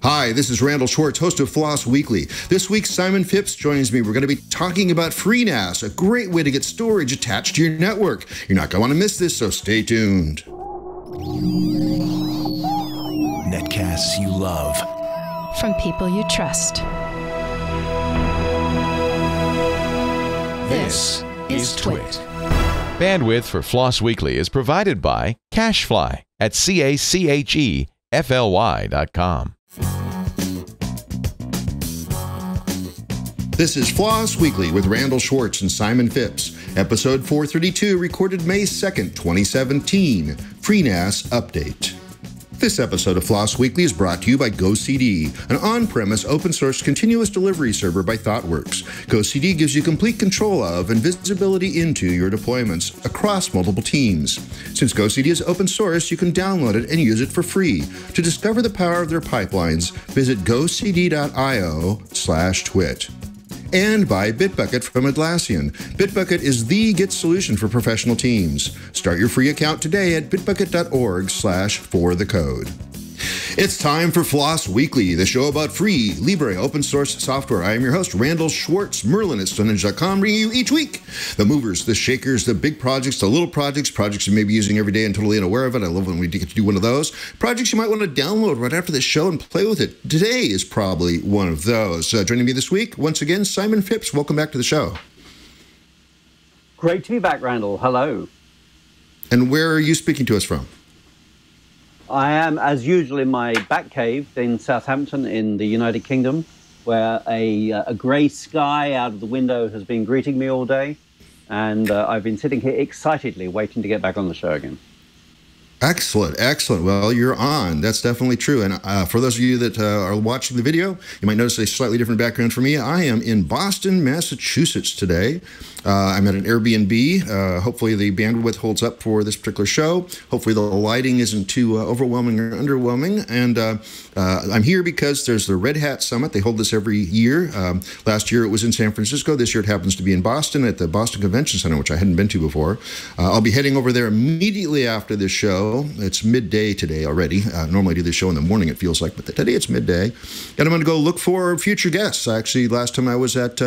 Hi, this is Randall Schwartz, host of Floss Weekly. This week, Simon Phipps joins me. We're going to be talking about FreeNAS, a great way to get storage attached to your network. You're not going to want to miss this, so stay tuned. Netcasts you love. From people you trust. This is Twit. Bandwidth for Floss Weekly is provided by CacheFly at CACHEFLY.com. This is Floss Weekly with Randall Schwartz and Simon Phipps, episode 432, recorded May 2nd, 2017, FreeNAS Update. This episode of Floss Weekly is brought to you by GoCD, an on-premise open-source continuous delivery server by ThoughtWorks. GoCD gives you complete control of and visibility into your deployments across multiple teams. Since GoCD is open source, you can download it and use it for free. To discover the power of their pipelines, visit gocd.io/twit. And by Bitbucket from Atlassian. Bitbucket is the Git solution for professional teams. Start your free account today at bitbucket.org/forthecode. It's time for Floss Weekly, the show about free, libre, open source software. I am your host, Randall Schwartz, Merlin at Stonehenge.com, bringing you each week the movers, the shakers, the big projects, the little projects you may be using every day and totally unaware of it. I love when we get to do one of those. Projects you might want to download right after the show and play with it. Today is probably one of those. Joining me this week, once again, Simon Phipps. Welcome back to the show. Great to be back, Randall. Hello. And where are you speaking to us from? I am, as usual, in my back cave in Southampton in the United Kingdom, where a grey sky out of the window has been greeting me all day. And I've been sitting here excitedly waiting to get back on the show again. Excellent, excellent. Well, you're on. That's definitely true. And for those of you that are watching the video, you might notice a slightly different background for me. I am in Boston, Massachusetts today. I'm at an Airbnb. Hopefully the bandwidth holds up for this particular show. Hopefully the lighting isn't too overwhelming or underwhelming. And I'm here because there's the Red Hat Summit. They hold this every year. Last year it was in San Francisco. This year it happens to be in Boston at the Boston Convention Center, which I hadn't been to before. I'll be heading over there immediately after this show. It's midday today already. Normally I do this show in the morning, it feels like, but today it's midday. And I'm going to go look for future guests. Actually, last time I was at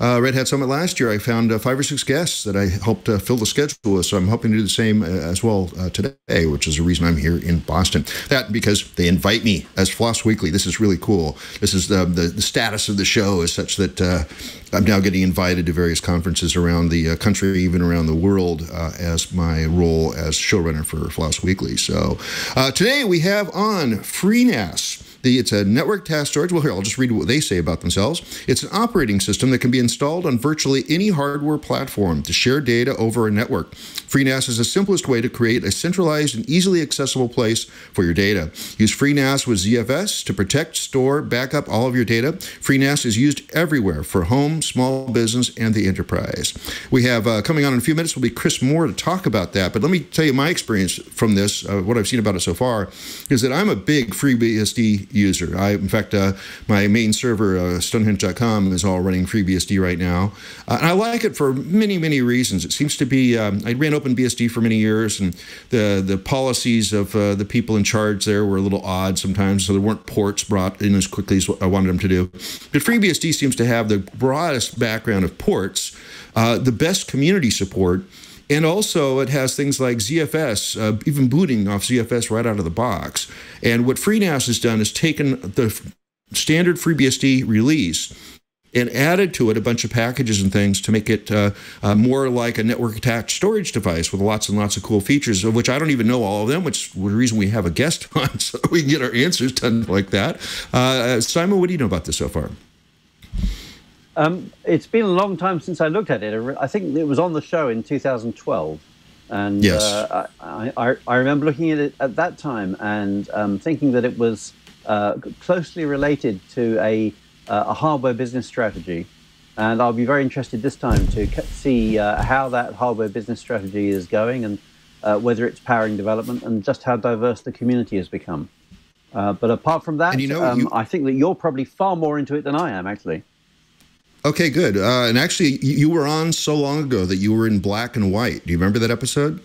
Red Hat Summit last year, I found 5 or 6 guests that I helped fill the schedule with, so I'm hoping to do the same as well today, which is the reason I'm here in Boston. That because they invite me as Floss Weekly. This is really cool. This is the status of the show is such that I'm now getting invited to various conferences around the country, even around the world, as my role as showrunner for Floss Weekly. So today we have on FreeNAS. It's a network task storage. Well, here, I'll just read what they say about themselves. It's an operating system that can be installed on virtually any hardware platform to share data over a network. FreeNAS is the simplest way to create a centralized and easily accessible place for your data. Use FreeNAS with ZFS to protect, store, back up all of your data. FreeNAS is used everywhere for home, small business, and the enterprise. We have, coming on in a few minutes, will be Kris Moore to talk about that. But let me tell you my experience from this, what I've seen about it so far, is that I'm a big FreeBSD user. In fact, my main server, Stonehenge.com, is all running FreeBSD right now. And I like it for many, many reasons. It seems to be, I ran OpenBSD for many years, and the policies of the people in charge there were a little odd sometimes, so there weren't ports brought in as quickly as I wanted them to do. But FreeBSD seems to have the broadest background of ports, the best community support, and also it has things like ZFS, even booting off ZFS right out of the box. And what FreeNAS has done is taken the standard FreeBSD release and added to it a bunch of packages and things to make it more like a network-attached storage device with lots and lots of cool features, of which I don't even know all of them, which is the reason we have a guest on, so we can get our answers done like that. Simon, what do you know about this so far? It's been a long time since I looked at it. I think it was on the show in 2012. And yes. I remember looking at it at that time and thinking that it was closely related to a hardware business strategy. And I'll be very interested this time to see how that hardware business strategy is going and whether it's powering development and just how diverse the community has become. But apart from that, I think that you're probably far more into it than I am, actually. Okay, good. And actually, you were on so long ago that you were in black and white. Do you remember that episode?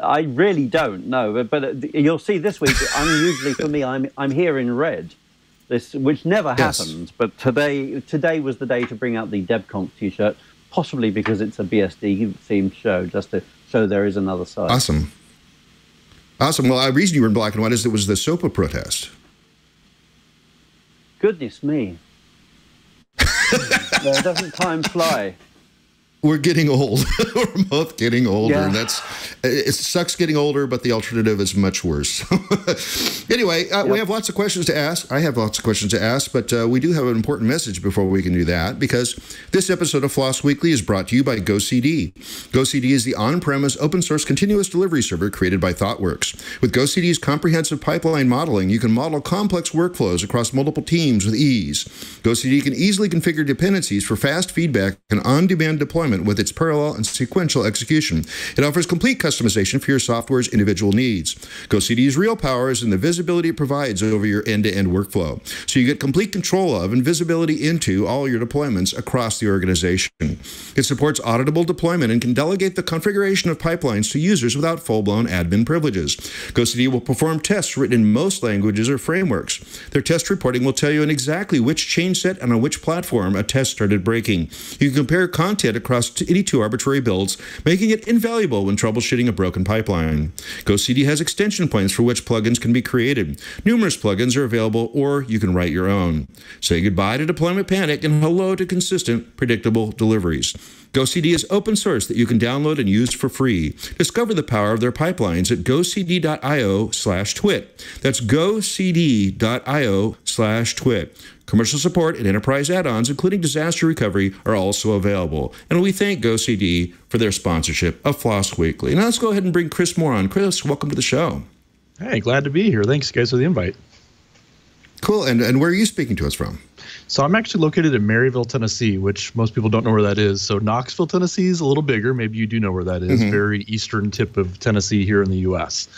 I really don't know, but you'll see this week. Unusually for me, I'm here in red, which never happens. But today was the day to bring out the DebConf T-shirt, possibly because it's a BSD themed show, just to show there is another side. Awesome. Well, the reason you were in black and white is it was the SOPA protest. Goodness me. Doesn't time fly? We're getting old. We're both getting older. Yeah. And it sucks getting older, but the alternative is much worse. Anyway, we have lots of questions to ask. I have lots of questions to ask, but we do have an important message before we can do that, because this episode of Floss Weekly is brought to you by GoCD. GoCD is the on-premise open-source continuous delivery server created by ThoughtWorks. With GoCD's comprehensive pipeline modeling, you can model complex workflows across multiple teams with ease. GoCD can easily configure dependencies for fast feedback and on-demand deployment with its parallel and sequential execution. It offers complete customization for your software's individual needs. GoCD's real power is in the visibility it provides over your end-to-end workflow, so you get complete control of and visibility into all your deployments across the organization. It supports auditable deployment and can delegate the configuration of pipelines to users without full-blown admin privileges. GoCD will perform tests written in most languages or frameworks. Their test reporting will tell you in exactly which change set and on which platform a test started breaking. You can compare content across any two arbitrary builds, making it invaluable when troubleshooting a broken pipeline. GoCD has extension points for which plugins can be created. Numerous plugins are available, or you can write your own. Say goodbye to deployment panic and hello to consistent, predictable deliveries. GoCD is open source that you can download and use for free. Discover the power of their pipelines at gocd.io/twit. That's gocd.io/twit. Commercial support and enterprise add-ons, including disaster recovery, are also available. And we thank GoCD for their sponsorship of Floss Weekly. Now let's go ahead and bring Kris Moore on. Kris, welcome to the show. Hey, glad to be here. Thanks, guys, for the invite. Cool. And where are you speaking to us from? So I'm actually located in Maryville, Tennessee, which most people don't know where that is. So Knoxville, Tennessee is a little bigger. Maybe you do know where that is. Very eastern tip of Tennessee here in the U.S.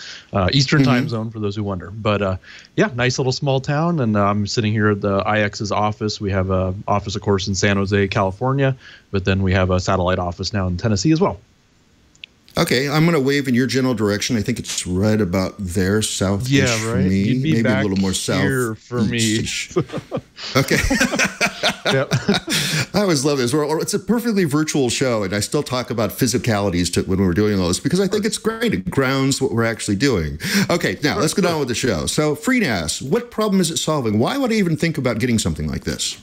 Eastern time zone for those who wonder. But yeah, nice little small town. And I'm sitting here at the iX's office. We have an office, of course, in San Jose, California. But then we have a satellite office now in Tennessee as well. Okay, I'm going to wave in your general direction. I think it's right about there, south-ish. Yeah, right. For me. You'd be maybe back a little more south here for me. Okay. Yep. I always love this. It's a perfectly virtual show, and I still talk about physicalities when we're doing all this because I think it's great. It grounds what we're actually doing. Okay, now let's get on with the show. So, FreeNAS, what problem is it solving? Why would I even think about getting something like this?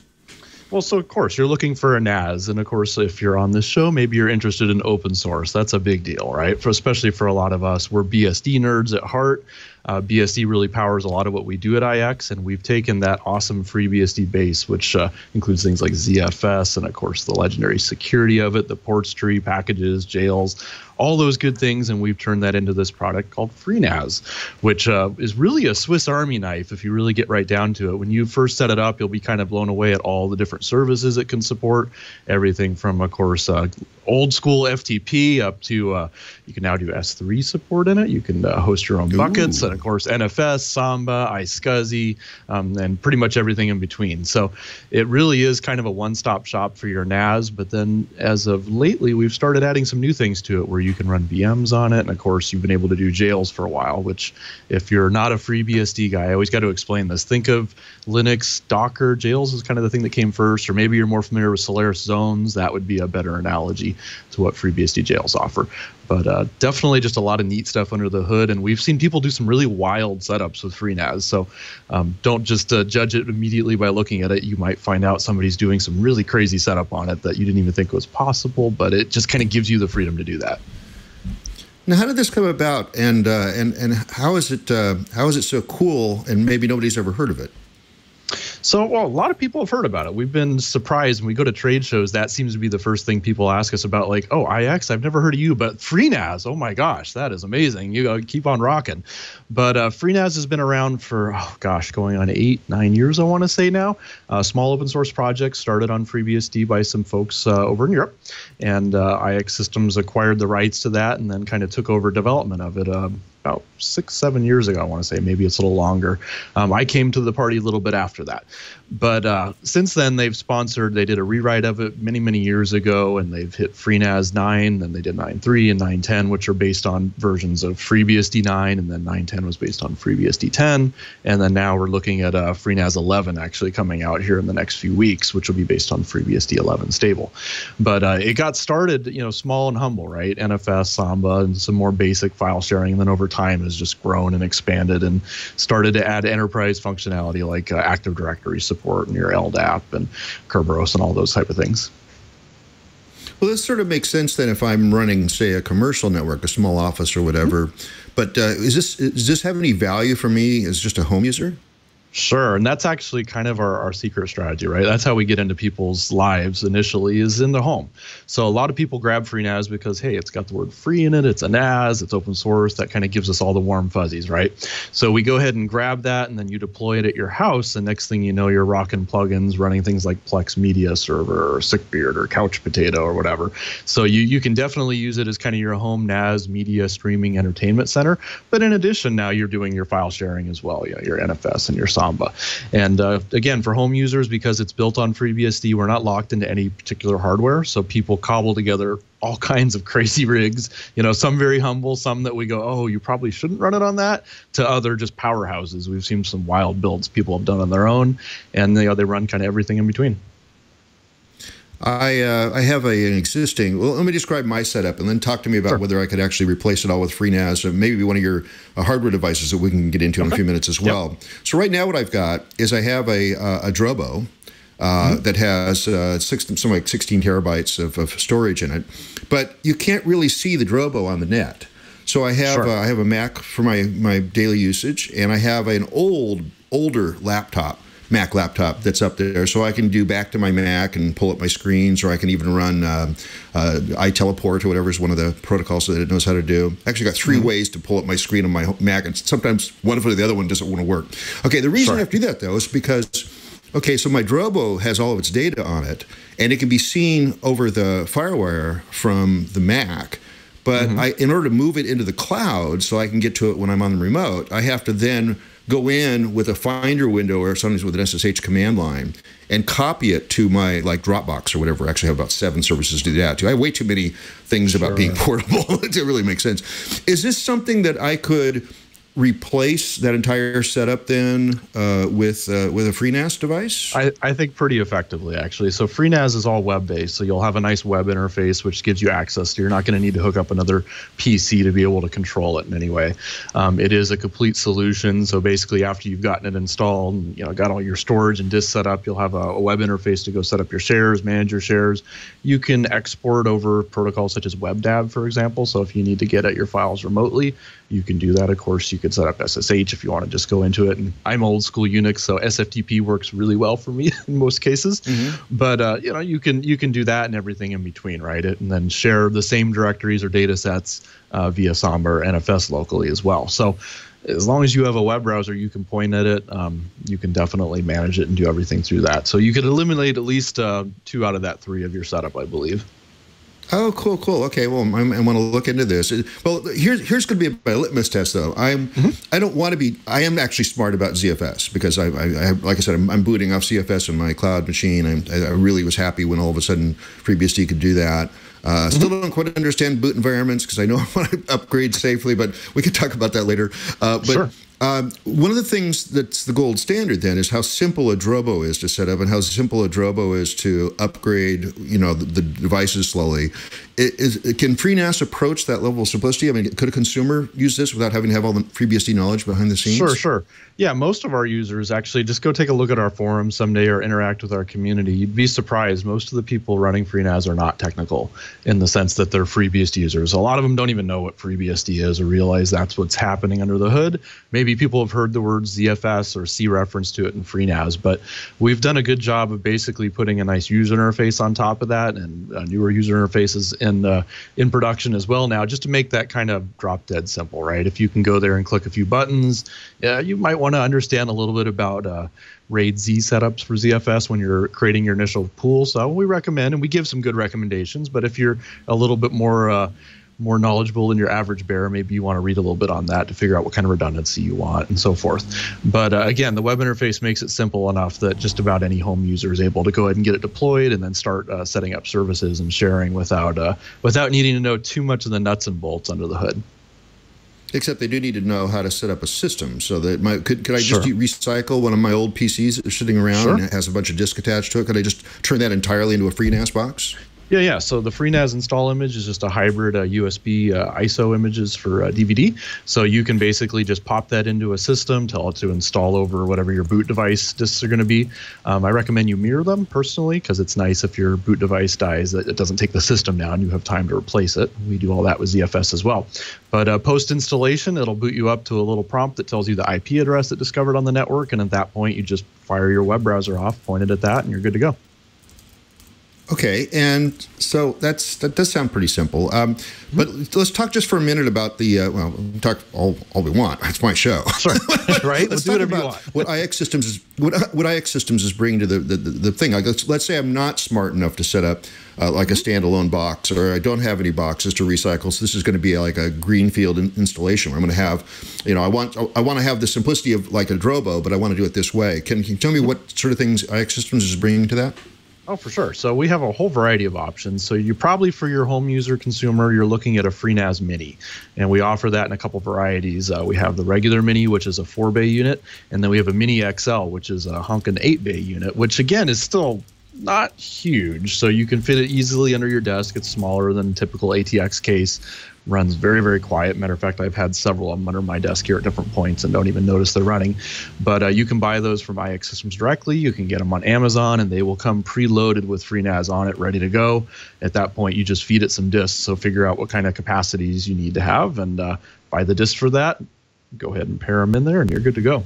Well, so of course, you're looking for a NAS. And of course, if you're on this show, maybe you're interested in open source. That's a big deal, right? Especially for a lot of us. We're BSD nerds at heart. BSD really powers a lot of what we do at iX, and we've taken that awesome FreeBSD base, which includes things like ZFS and, of course, the legendary security of it, the ports tree, packages, jails, all those good things, and we've turned that into this product called FreeNAS, which is really a Swiss Army knife if you really get right down to it. When you first set it up, you'll be kind of blown away at all the different services it can support, everything from, of course, old school FTP up to you can now do S3 support in it. You can host your own buckets, and of course NFS, Samba, iSCSI, and pretty much everything in between. So it really is kind of a one-stop shop for your NAS. But then as of lately, we've started adding some new things to it where you can run VMs on it. And of course, you've been able to do jails for a while, which if you're not a FreeBSD guy, I always got to explain this. Think of Linux, Docker, jails is kind of the thing that came first, or maybe you're more familiar with Solaris zones. That would be a better analogy to what FreeBSD jails offer. But definitely just a lot of neat stuff under the hood. And we've seen people do some really wild setups with FreeNAS. So don't just judge it immediately by looking at it. You might find out somebody's doing some really crazy setup on it that you didn't even think was possible, but it just kind of gives you the freedom to do that. Now, how did this come about, and how is it so cool, and maybe nobody's ever heard of it? So, well, a lot of people have heard about it. We've been surprised when we go to trade shows. That seems to be the first thing people ask us about, like, oh, iX, I've never heard of you, but FreeNAS, oh my gosh, that is amazing. You keep on rocking. But FreeNAS has been around for, oh gosh, going on 8-9 years, I want to say now. Small open source project started on FreeBSD by some folks over in Europe. And iXsystems acquired the rights to that and then kind of took over development of it about 6, 7 years ago, I want to say. Maybe it's a little longer. I came to the party a little bit after that. But since then, they did a rewrite of it many, many years ago, and they've hit FreeNAS 9, then they did 9.3 and 9.10, which are based on versions of FreeBSD 9, and then 9.10 was based on FreeBSD 10, and then now we're looking at FreeNAS 11 actually coming out here in the next few weeks, which will be based on FreeBSD 11 stable. But it got started, small and humble, right? NFS, Samba, and some more basic file sharing, and then over time has just grown and expanded and started to add enterprise functionality like Active Directory support and your LDAP and Kerberos and all those type of things. Well, this sort of makes sense then if I'm running, say, a commercial network, a small office or whatever. But does this have any value for me as just a home user? Sure, and that's actually kind of our secret strategy, right? That's how we get into people's lives initially, is in the home. So a lot of people grab FreeNAS because, hey, it's got the word free in it, it's a NAS, it's open source, that kind of gives us all the warm fuzzies, right? So we go ahead and grab that, and then you deploy it at your house, and next thing you know, you're rocking plugins, running things like Plex Media Server, or Sickbeard, or Couch Potato, or whatever. So you can definitely use it as kind of your home NAS media streaming entertainment center, but in addition, now you're doing your file sharing as well, your NFS and your Samba. And again, for home users, because it's built on FreeBSD, we're not locked into any particular hardware. So people cobble together all kinds of crazy rigs, some very humble, some that we go, oh, you probably shouldn't run it on that, to other just powerhouses. We've seen some wild builds people have done on their own, and they run kind of everything in between. I have an existing, well, let me describe my setup and then talk to me about whether I could actually replace it all with FreeNAS, or maybe one of your hardware devices that we can get into in a few minutes as well. Yep. So right now what I've got is I have a Drobo that has something like 16 terabytes of storage in it, but you can't really see the Drobo on the net. So I have I have a Mac for my daily usage, and I have an older Mac laptop that's up there, so I can do back to my Mac and pull up my screens, or I can even run iTeleport or whatever is one of the protocols that it knows how to do. Actually got 3 ways to pull up my screen on my Mac, and sometimes one of it or the other one doesn't want to work. Okay, the reason I have to do that, though, is because, okay, so my Drobo has all of its data on it, and it can be seen over the FireWire from the Mac. But in order to move it into the cloud so I can get to it when I'm on the remote, I have to then go in with a Finder window or sometimes with an SSH command line and copy it to my Dropbox or whatever. I actually have about 7 services to do that too. I have way too many things about being portable to really make sense. Is this something that I could replace that entire setup then with a FreeNAS device? I think pretty effectively, actually. So FreeNAS is all web-based, so you'll have a nice web interface which gives you access to. You're not going to need to hook up another PC to be able to control it in any way. It is a complete solution, so basically after you've gotten it installed and got all your storage and disk set up, you'll have a web interface to go set up your shares, manage your shares. You can export over protocols such as WebDAV, for example, so if you need to get at your files remotely, you can do that. Of course, you could set up SSH if you want to just go into it. And I'm old school Unix, so SFTP works really well for me in most cases. But you can do that and everything in between, right? And then share the same directories or data sets via Samba or NFS locally as well. So as long as you have a web browser, you can point at it. You can definitely manage it and do everything through that. So you could eliminate at least 2 out of that 3 of your setup, I believe. Oh, cool. Okay, well, I want to look into this. Well, here's going to be my litmus test, though. I don't want to be. I am actually smart about ZFS because I like I said, I'm booting off ZFS on my cloud machine. I really was happy when all of a sudden FreeBSD could do that. Still don't quite understand boot environments because I know I want to upgrade safely, but we could talk about that later. Sure. One of the things that's the gold standard then is how simple a Drobo is to set up and how simple a Drobo is to upgrade, the devices slowly. Can FreeNAS approach that level of simplicity? I mean, could a consumer use this without having to have all the FreeBSD knowledge behind the scenes? Sure. Yeah, most of our users actually, just go take a look at our forums someday or interact with our community. You'd be surprised. Most of the people running FreeNAS are not technical in the sense that they're FreeBSD users. A lot of them don't even know what FreeBSD is or realize that's what's happening under the hood. Maybe people have heard the words ZFS or see reference to it in FreeNAS, but we've done a good job of basically putting a nice user interface on top of that and newer user interfaces in production as well now, just to make that kind of drop dead simple, right? If you can go there and click a few buttons, you might want to understand a little bit about RAID Z setups for ZFS when you're creating your initial pool. So we recommend, and we give some good recommendations, but if you're a little bit more more knowledgeable than your average bear, maybe you want to read a little bit on that to figure out what kind of redundancy you want and so forth. But again, the web interface makes it simple enough that just about any home user is able to go ahead and get it deployed and then start setting up services and sharing without needing to know too much of the nuts and bolts under the hood. Except they do need to know how to set up a system. So that could I just recycle one of my old PCs that is sitting around and it has a bunch of disk attached to it? Could I just turn that entirely into a FreeNAS box? Yeah. So the FreeNAS install image is just a hybrid USB ISO images for DVD. So you can basically just pop that into a system, tell it to install over whatever your boot device disks are going to be. I recommend you mirror them personally because it's nice if your boot device dies that it doesn't take the system down. You have time to replace it. We do all that with ZFS as well. But post-installation, it'll boot you up to a little prompt that tells you the IP address it discovered on the network. And at that point, you just fire your web browser off, point it at that, and you're good to go. Okay, and so that does sound pretty simple. But let's talk just for a minute about the well, talk all we want. It's my show. Sure. Right? Let's do talk whatever you about want. what iXsystems is what iXsystems is bringing to the thing. Like let's say I'm not smart enough to set up like a standalone box, or I don't have any boxes to recycle. So this is going to be like a greenfield installation where I'm going to have, I want to have the simplicity of like a Drobo, but I want to do it this way. Can you tell me what sort of things iXsystems is bringing to that? Oh, for sure. So we have a whole variety of options. So you probably, for your home user consumer, you're looking at a FreeNAS Mini. And we offer that in a couple varieties. We have the regular Mini, which is a 4-bay unit. And then we have a Mini XL, which is a hunkin' 8-bay unit, which again is still not huge. So you can fit it easily under your desk. It's smaller than a typical ATX case. Runs very, very quiet. Matter of fact, I've had several of them under my desk here at different points and don't even notice they're running. But you can buy those from iXsystems directly. You can get them on Amazon, and they will come preloaded with FreeNAS on it, ready to go. At that point, you just feed it some disks. So figure out what kind of capacities you need to have and buy the disks for that. Go ahead and pair them in there, and you're good to go.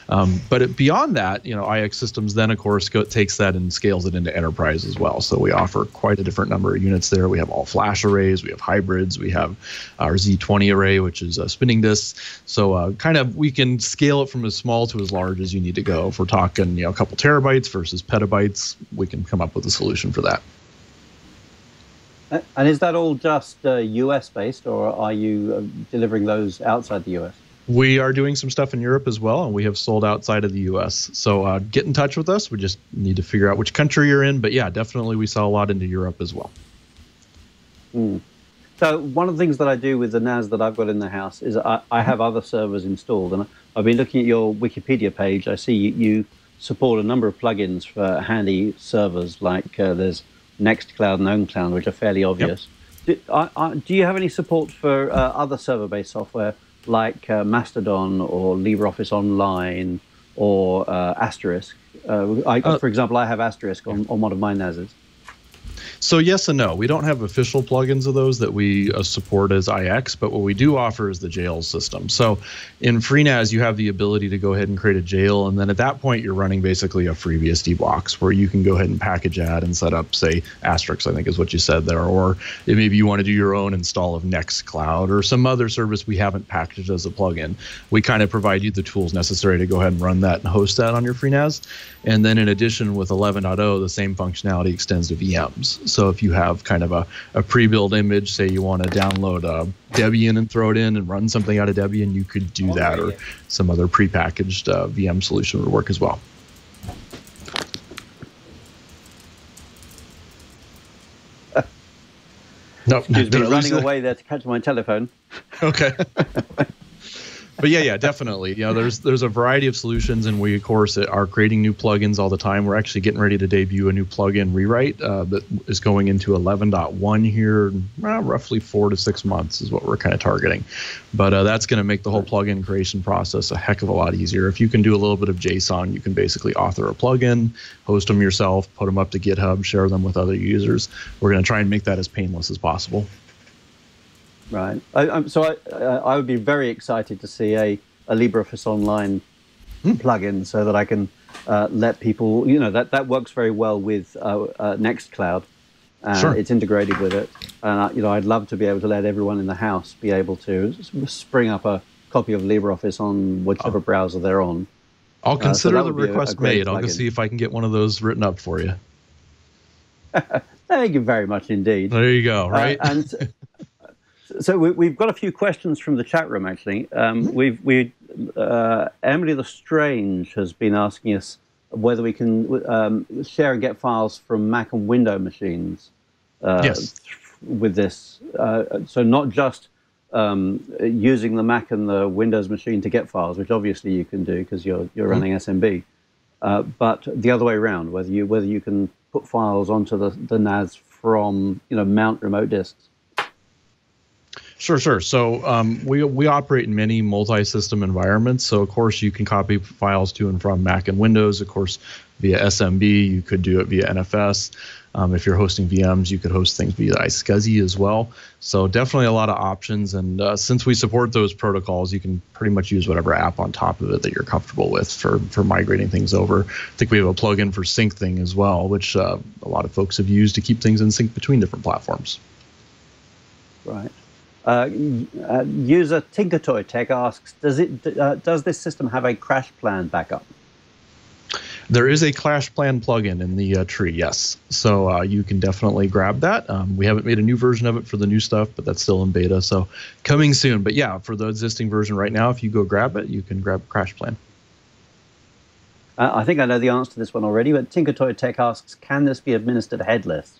But beyond that, iXsystems then, of course, takes that and scales it into enterprise as well. So we offer quite a different number of units there. We have all flash arrays, we have hybrids, we have our Z20 array, which is spinning disks. So we can scale it from as small to as large as you need to go. If we're talking, a couple terabytes versus petabytes, we can come up with a solution for that. And is that all just US based, or are you delivering those outside the US? We are doing some stuff in Europe as well, and we have sold outside of the U.S. So get in touch with us. We just need to figure out which country you're in. But yeah, definitely we sell a lot into Europe as well. So one of the things that I do with the NAS that I've got in the house is I have other servers installed. And I've been looking at your Wikipedia page. I see you support a number of plugins for handy servers, like there's Nextcloud and OwnCloud, which are fairly obvious. Yep. Do you have any support for other server-based software, like Mastodon or LibreOffice Online or Asterisk? For example, I have Asterisk on one of my NASs. So yes and no. We don't have official plugins of those that we support as IX, but what we do offer is the jail system. So in FreeNAS, you have the ability to go ahead and create a jail, and then at that point, you're running basically a FreeBSD box where you can go ahead and package add and set up, say, Asterisk, I think is what you said there, or maybe you want to do your own install of Nextcloud or some other service we haven't packaged as a plugin. We kind of provide you the tools necessary to go ahead and run that and host that on your FreeNAS. And then in addition, with 11.0, the same functionality extends to VMs. So if you have kind of a pre-built image, say you want to download Debian and throw it in and run something out of Debian, you could do that, or some other pre-packaged VM solution would work as well. Nope. Excuse me, running away there to catch my telephone. Okay. But yeah, definitely. There's a variety of solutions, and we, of course, are creating new plugins all the time. We're actually getting ready to debut a new plugin rewrite that is going into 11.1 here, roughly 4 to 6 months is what we're kind of targeting. But that's going to make the whole plugin creation process a heck of a lot easier. If you can do a little bit of JSON, you can basically author a plugin, host them yourself, put them up to GitHub, share them with other users. We're going to try and make that as painless as possible. Right. So I would be very excited to see a LibreOffice Online plugin so that I can let people, that works very well with Nextcloud. Sure. It's integrated with it. And, I'd love to be able to let everyone in the house be able to spring up a copy of LibreOffice on whichever browser they're on. I'll consider the request made. I'll go see if I can get one of those written up for you. Thank you very much indeed. There you go, right? So we've got a few questions from the chat room, actually. Emily Lestrange has been asking us whether we can share and get files from Mac and Windows machines with this. So not just using the Mac and the Windows machine to get files, which obviously you can do because you're running SMB, but the other way around, whether you can put files onto the NAS from mount remote disks. Sure. So we operate in many multi-system environments. So of course you can copy files to and from Mac and Windows. Of course, via SMB, you could do it via NFS. If you're hosting VMs, you could host things via iSCSI as well. So definitely a lot of options. And since we support those protocols, you can pretty much use whatever app on top of it that you're comfortable with for migrating things over. I think we have a plugin for syncing as well, which a lot of folks have used to keep things in sync between different platforms. Right. User Tinkertoy Tech asks, does this system have a crash plan backup? There is a crash plan plugin in the tree, yes. So you can definitely grab that. We haven't made a new version of it for the new stuff, but that's still in beta, so coming soon. But yeah, for the existing version right now, if you go grab it, you can grab crash plan. I think I know the answer to this one already, but Tinkertoy Tech asks, can this be administered headless?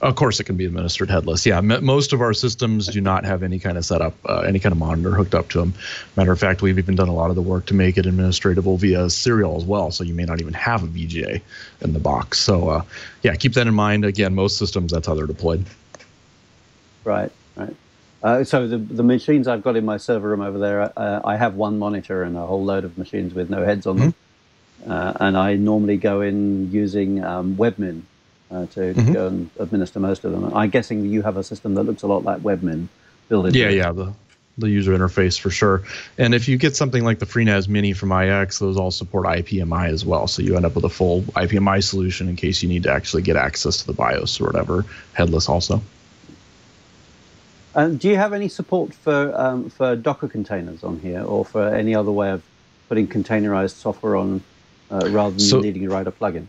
Of course, it can be administered headless. Yeah, most of our systems do not have any kind of setup, any kind of monitor hooked up to them. Matter of fact, we've even done a lot of the work to make it administratable via serial as well, so you may not even have a VGA in the box. So yeah, keep that in mind. Again, most systems, that's how they're deployed. Right. So the machines I've got in my server room over there, I have one monitor and a whole load of machines with no heads on them. And I normally go in using webmin. To go and administer most of them. I'm guessing you have a system that looks a lot like webmin built in. Yeah, the user interface for sure. And if you get something like the FreeNAS Mini from iX, those all support IPMI as well. So you end up with a full IPMI solution in case you need to actually get access to the BIOS or whatever, headless also. Do you have any support for Docker containers on here, or for any other way of putting containerized software on rather than needing to write a plugin?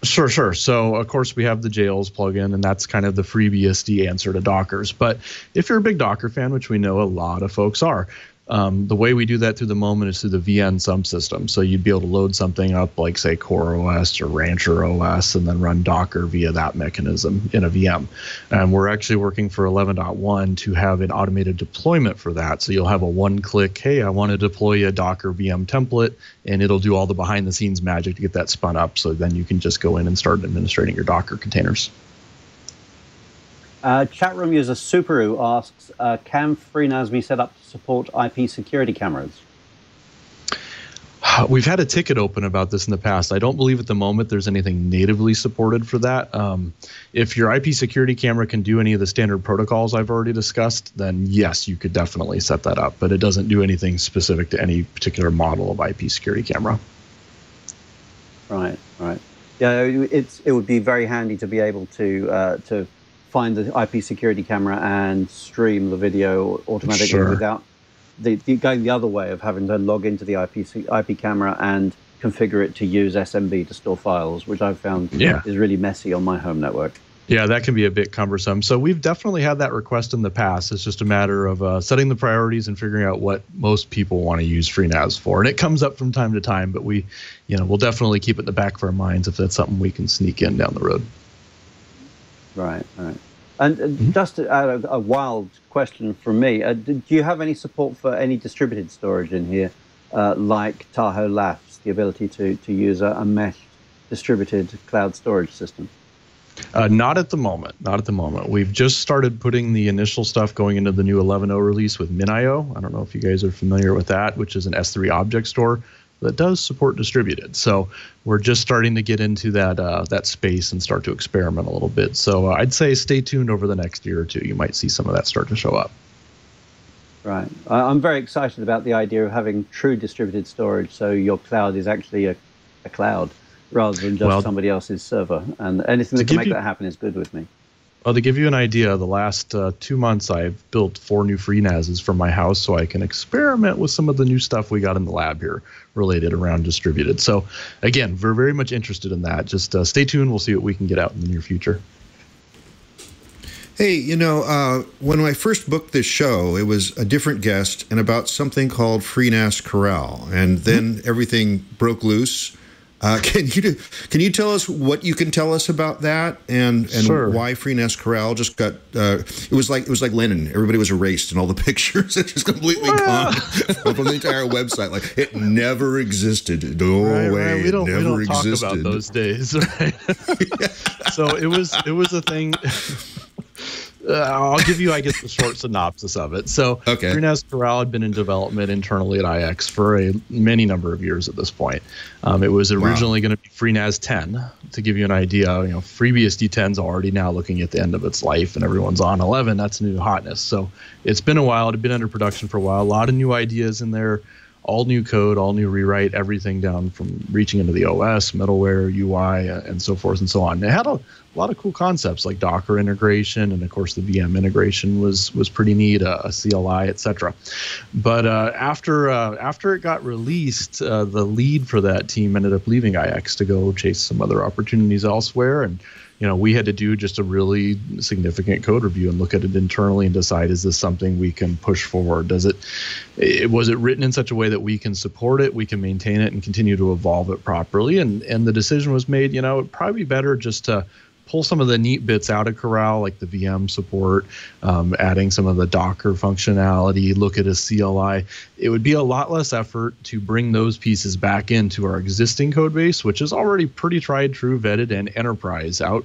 Sure. So, of course, we have the Jails plugin, and that's kind of the FreeBSD answer to Dockers. But if you're a big Docker fan, which we know a lot of folks are, the way we do that through the moment is through the VN subsystem. So you'd be able to load something up like, say, CoreOS or Rancher OS and then run Docker via that mechanism in a VM. And we're actually working for 11.1 to have an automated deployment for that. So you'll have a one-click, hey, I want to deploy a Docker VM template, and it'll do all the behind-the-scenes magic to get that spun up. So then you can just go in and start administrating your Docker containers. Chat room user Subaru asks, can FreeNAS be set up to support IP security cameras? We've had a ticket open about this in the past. I don't believe at the moment there's anything natively supported for that. If your IP security camera can do any of the standard protocols I've already discussed, then yes, you could definitely set that up. But it doesn't do anything specific to any particular model of IP security camera. Right. Yeah, it would be very handy to be able to find the IP security camera and stream the video automatically without going the other way of having to log into the IP camera and configure it to use SMB to store files, which I've found is really messy on my home network. Yeah, that can be a bit cumbersome. So we've definitely had that request in the past. It's just a matter of setting the priorities and figuring out what most people want to use FreeNAS for. And it comes up from time to time, but we'll definitely keep it in the back of our minds if that's something we can sneak in down the road. Right. And just a wild question from me, do you have any support for any distributed storage in here, like Tahoe Labs, the ability to use a meshed distributed cloud storage system? Not at the moment. We've just started putting the initial stuff going into the new 11.0 release with MinIO. I don't know if you guys are familiar with that, which is an S3 object store that does support distributed. So we're just starting to get into that space and start to experiment a little bit. So I'd say stay tuned over the next year or two. You might see some of that start to show up. Right. I'm very excited about the idea of having true distributed storage, so your cloud is actually a cloud rather than just somebody else's server. And anything that can make that happen is good with me. Well, to give you an idea, the last 2 months I've built 4 new FreeNASs for my house so I can experiment with some of the new stuff we got in the lab here related around distributed. So again, we're very much interested in that. Just stay tuned. We'll see what we can get out in the near future. Hey, when I first booked this show, it was a different guest and about something called FreeNAS Corral, and then everything broke loose. Can you tell us what you can tell us about that, and Sure. why FreeNAS Corral just got? It was like Lenin. Everybody was erased, and all the pictures are just completely gone from the entire website. Like it never existed. No way. Right. We don't existed. talk about those days, right? So it was a thing. I'll give you, I guess, the short synopsis of it. So FreeNAS Corral had been in development internally at iX for a many number of years at this point. It was originally going to be FreeNAS 10. To give you an idea, FreeBSD 10 is already now looking at the end of its life, and everyone's on 11. That's new hotness. So it's been a while. It had been under production for a while. A lot of new ideas in there. All new code, all new rewrite, everything down from reaching into the OS, middleware, UI, and so forth and so on. It had a lot of cool concepts like Docker integration, and of course the VM integration was pretty neat, a CLI, etc. But after it got released, the lead for that team ended up leaving iX to go chase some other opportunities elsewhere, and we had to do just a really significant code review and look at it internally and decide, is this something we can push forward? Was it written in such a way that we can support it, we can maintain it, and continue to evolve it properly? And the decision was made, it'd probably be better just to pull some of the neat bits out of Corral, like the VM support, adding some of the Docker functionality, look at a CLI. It would be a lot less effort to bring those pieces back into our existing code base, which is already pretty tried, true, vetted, and enterprise out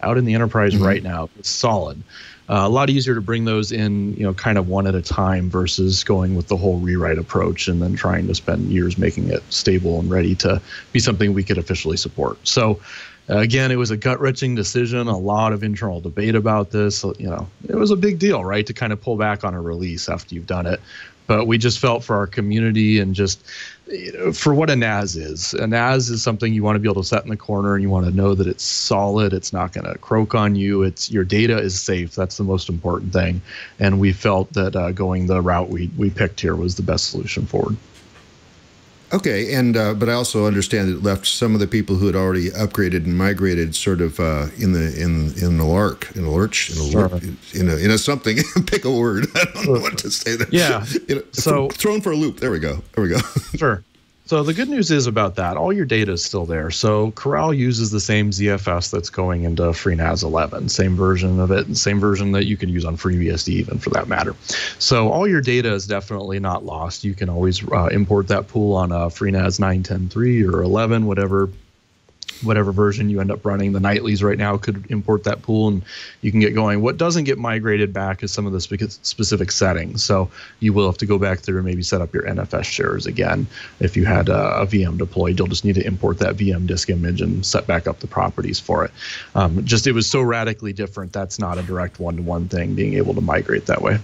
in the enterprise right now. It's solid. A lot easier to bring those in, kind of one at a time versus going with the whole rewrite approach and then trying to spend years making it stable and ready to be something we could officially support. So again, it was a gut-wrenching decision, a lot of internal debate about this. It was a big deal, right, to kind of pull back on a release after you've done it. But we just felt for our community and just for what a NAS is. A NAS is something you want to be able to set in the corner, and you want to know that it's solid, it's not going to croak on you, your data is safe. That's the most important thing. And we felt that going the route we picked here was the best solution forward. Okay, and but I also understand it left some of the people who had already upgraded and migrated sort of in a lurch, in a something. Pick a word. I don't know what to say there. Yeah. So thrown for a loop. There we go. Sure. So the good news is about that, all your data is still there. So Corral uses the same ZFS that's going into FreeNAS 11, same version of it, and same version that you can use on FreeBSD even for that matter. So all your data is definitely not lost. You can always import that pool on a FreeNAS 9, 10, 3 or 11, whatever version you end up running. The nightlies right now could import that pool and you can get going. What doesn't get migrated back is some of the specific settings. So you will have to go back through and maybe set up your NFS shares again. If you had a VM deployed, you'll just need to import that VM disk image and set back up the properties for it. It was so radically different. That's not a direct one-to-one thing, being able to migrate that way.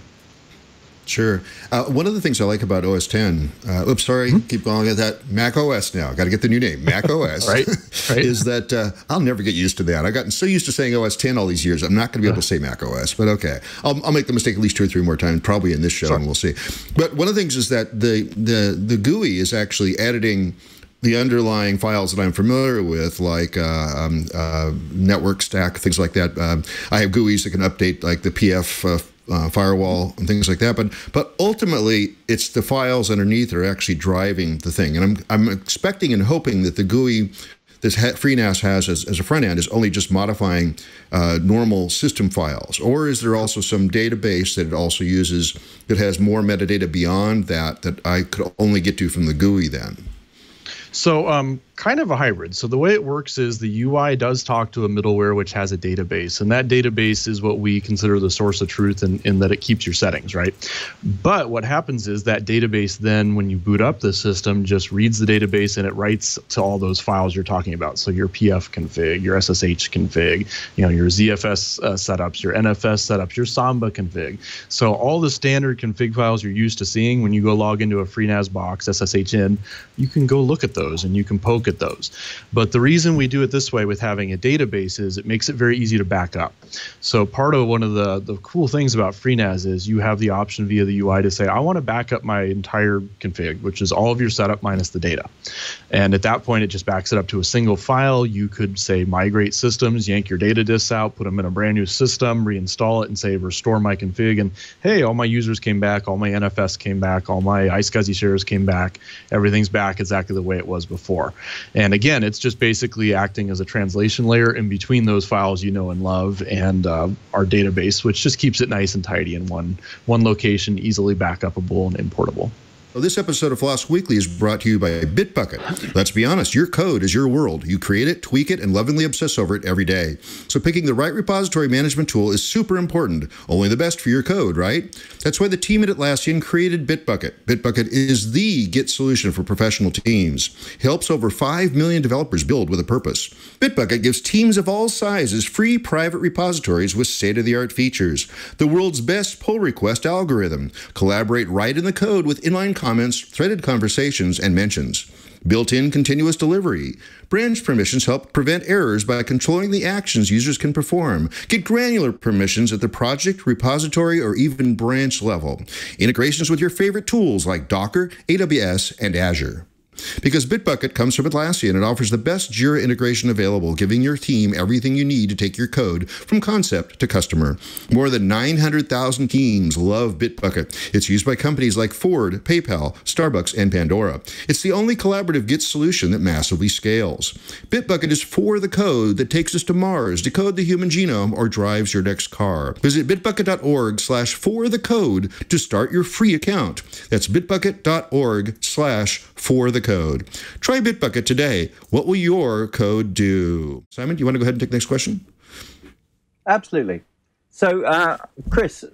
Sure. One of the things I like about OS 10, keep going at that, Mac OS now, got to get the new name, Mac OS, right. is that I'll never get used to that. I've gotten so used to saying OS 10 all these years, I'm not going to be able to say Mac OS, but okay. I'll make the mistake at least 2 or 3 more times, probably in this show, and we'll see. But one of the things is that the GUI is actually editing the underlying files that I'm familiar with, like network stack, things like that. I have GUIs that can update like the PF firewall and things like that, but ultimately it's the files underneath that are actually driving the thing. And I'm expecting and hoping that the GUI this FreeNAS has as a front end is only just modifying normal system files, or is there also some database that it also uses that has more metadata beyond that I could only get to from the GUI then? So kind of a hybrid. So the way it works is the UI does talk to a middleware which has a database, and that database is what we consider the source of truth in that it keeps your settings, right? But what happens is that database then, when you boot up the system, just reads the database and it writes to all those files you're talking about. So your PF config, your SSH config, your ZFS setups, your NFS setups, your Samba config. So all the standard config files you're used to seeing when you go log into a FreeNAS box, SSH in, you can go look at those and you can poke at those. But the reason we do it this way with having a database is it makes it very easy to back up. So part of one of the cool things about FreeNAS is you have the option via the UI to say, I want to back up my entire config, which is all of your setup minus the data. And at that point, it just backs it up to a single file. You could say migrate systems, yank your data disks out, put them in a brand new system, reinstall it, and say restore my config. And hey, all my users came back, all my NFS came back, all my iSCSI shares came back. Everything's back exactly the way it was before. And again, it's just basically acting as a translation layer in between those files you know and love and our database, which just keeps it nice and tidy in one location, easily backupable and importable. Well, this episode of Floss Weekly is brought to you by Bitbucket. Let's be honest, your code is your world. You create it, tweak it, and lovingly obsess over it every day. So picking the right repository management tool is super important. Only the best for your code, right? That's why the team at Atlassian created Bitbucket. Bitbucket is the Git solution for professional teams. It helps over 5 million developers build with a purpose. Bitbucket gives teams of all sizes free private repositories with state-of-the-art features. The world's best pull request algorithm. Collaborate right in the code with inline comments, threaded conversations, and mentions. Built-in continuous delivery. Branch permissions help prevent errors by controlling the actions users can perform. Get granular permissions at the project, repository, or even branch level. Integrations with your favorite tools like Docker, AWS, and Azure. Because Bitbucket comes from Atlassian, it offers the best Jira integration available, giving your team everything you need to take your code from concept to customer. More than 900,000 teams love Bitbucket. It's used by companies like Ford, PayPal, Starbucks, and Pandora. It's the only collaborative Git solution that massively scales. Bitbucket is for the code that takes us to Mars, decode the human genome, or drives your next car. Visit bitbucket.org/forthecode to start your free account. That's bitbucket.org/forthecode. Try Bitbucket today. What will your code do? Simon, do you want to go ahead and take the next question? Absolutely. So, Kris,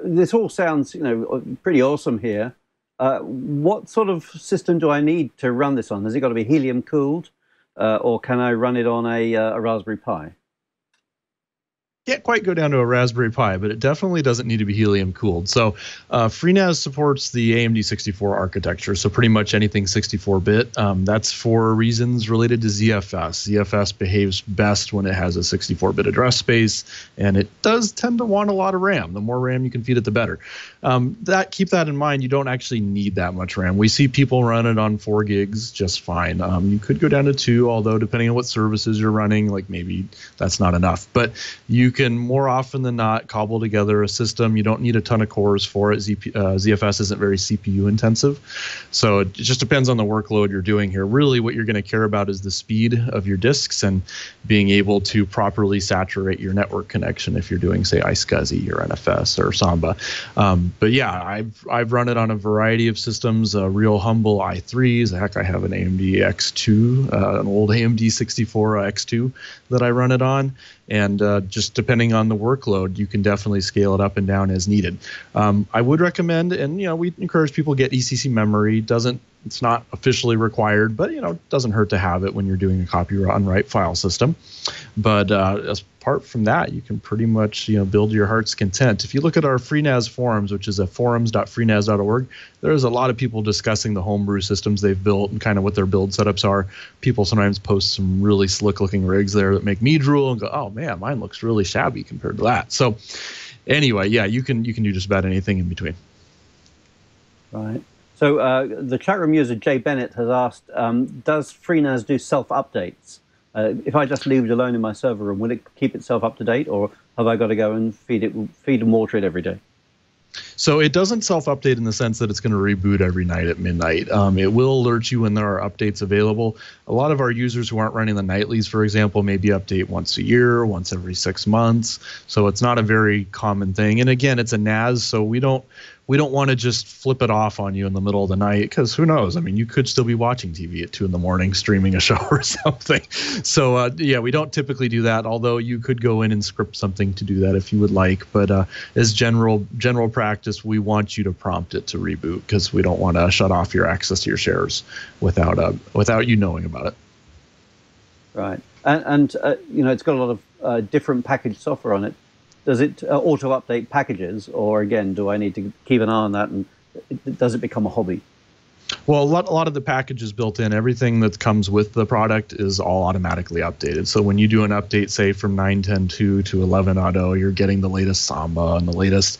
this all sounds, pretty awesome here. What sort of system do I need to run this on? Has it got to be helium cooled, or can I run it on a Raspberry Pi? Can't quite go down to a Raspberry Pi, but it definitely doesn't need to be helium cooled. So FreeNAS supports the AMD 64 architecture, so pretty much anything 64-bit. That's for reasons related to ZFS. ZFS behaves best when it has a 64-bit address space, and it does tend to want a lot of RAM. The more RAM you can feed it, the better. Keep that in mind. You don't actually need that much RAM. We see people run it on 4 gigs just fine. You could go down to 2, although depending on what services you're running, like maybe that's not enough. But you can more often than not cobble together a system. You don't need a ton of cores for it. ZFS isn't very CPU intensive. So it just depends on the workload you're doing here. Really what you're going to care about is the speed of your disks and being able to properly saturate your network connection if you're doing, say, iSCSI or NFS or Samba. But yeah, I've run it on a variety of systems, real humble i3s. Heck, I have an AMD X2, an old AMD 64 X2 that I run it on. And just depending on the workload, you can definitely scale it up and down as needed. I would recommend, and we encourage people to get ECC memory. It's not officially required, but it doesn't hurt to have it when you're doing a copy run write file system. But apart from that, you can pretty much build your heart's content. If you look at our FreeNAS forums, which is forums.freenas.org, there's a lot of people discussing the homebrew systems they've built and kind of what their build setups are. People sometimes post some really slick-looking rigs there that make me drool and go, "Oh man, mine looks really shabby compared to that." So anyway, yeah, you can do just about anything in between. Right. So the chat room user Jay Bennett has asked, does FreeNAS do self-updates? If I just leave it alone in my server room, will it keep itself up to date, or have I got to go and feed and water it every day? So it doesn't self-update in the sense that it's going to reboot every night at midnight. It will alert you when there are updates available. A lot of our users who aren't running the nightlies, for example, maybe update once a year, once every 6 months. So it's not a very common thing. And again, it's a NAS, so we don't want to just flip it off on you in the middle of the night, because who knows? I mean, you could still be watching TV at 2 in the morning, streaming a show or something. So yeah, we don't typically do that, although you could go in and script something to do that if you would like. But as general practice, we want you to prompt it to reboot, because we don't want to shut off your access to your shares without you knowing about it. Right. And it's got a lot of different packaged software on it. Does it auto-update packages, or again, do I need to keep an eye on that, and does it become a hobby? Well, a lot of the packages built in, everything that comes with the product is all automatically updated. So when you do an update, say from 9.10.2 to 11.0, you're getting the latest Samba and the latest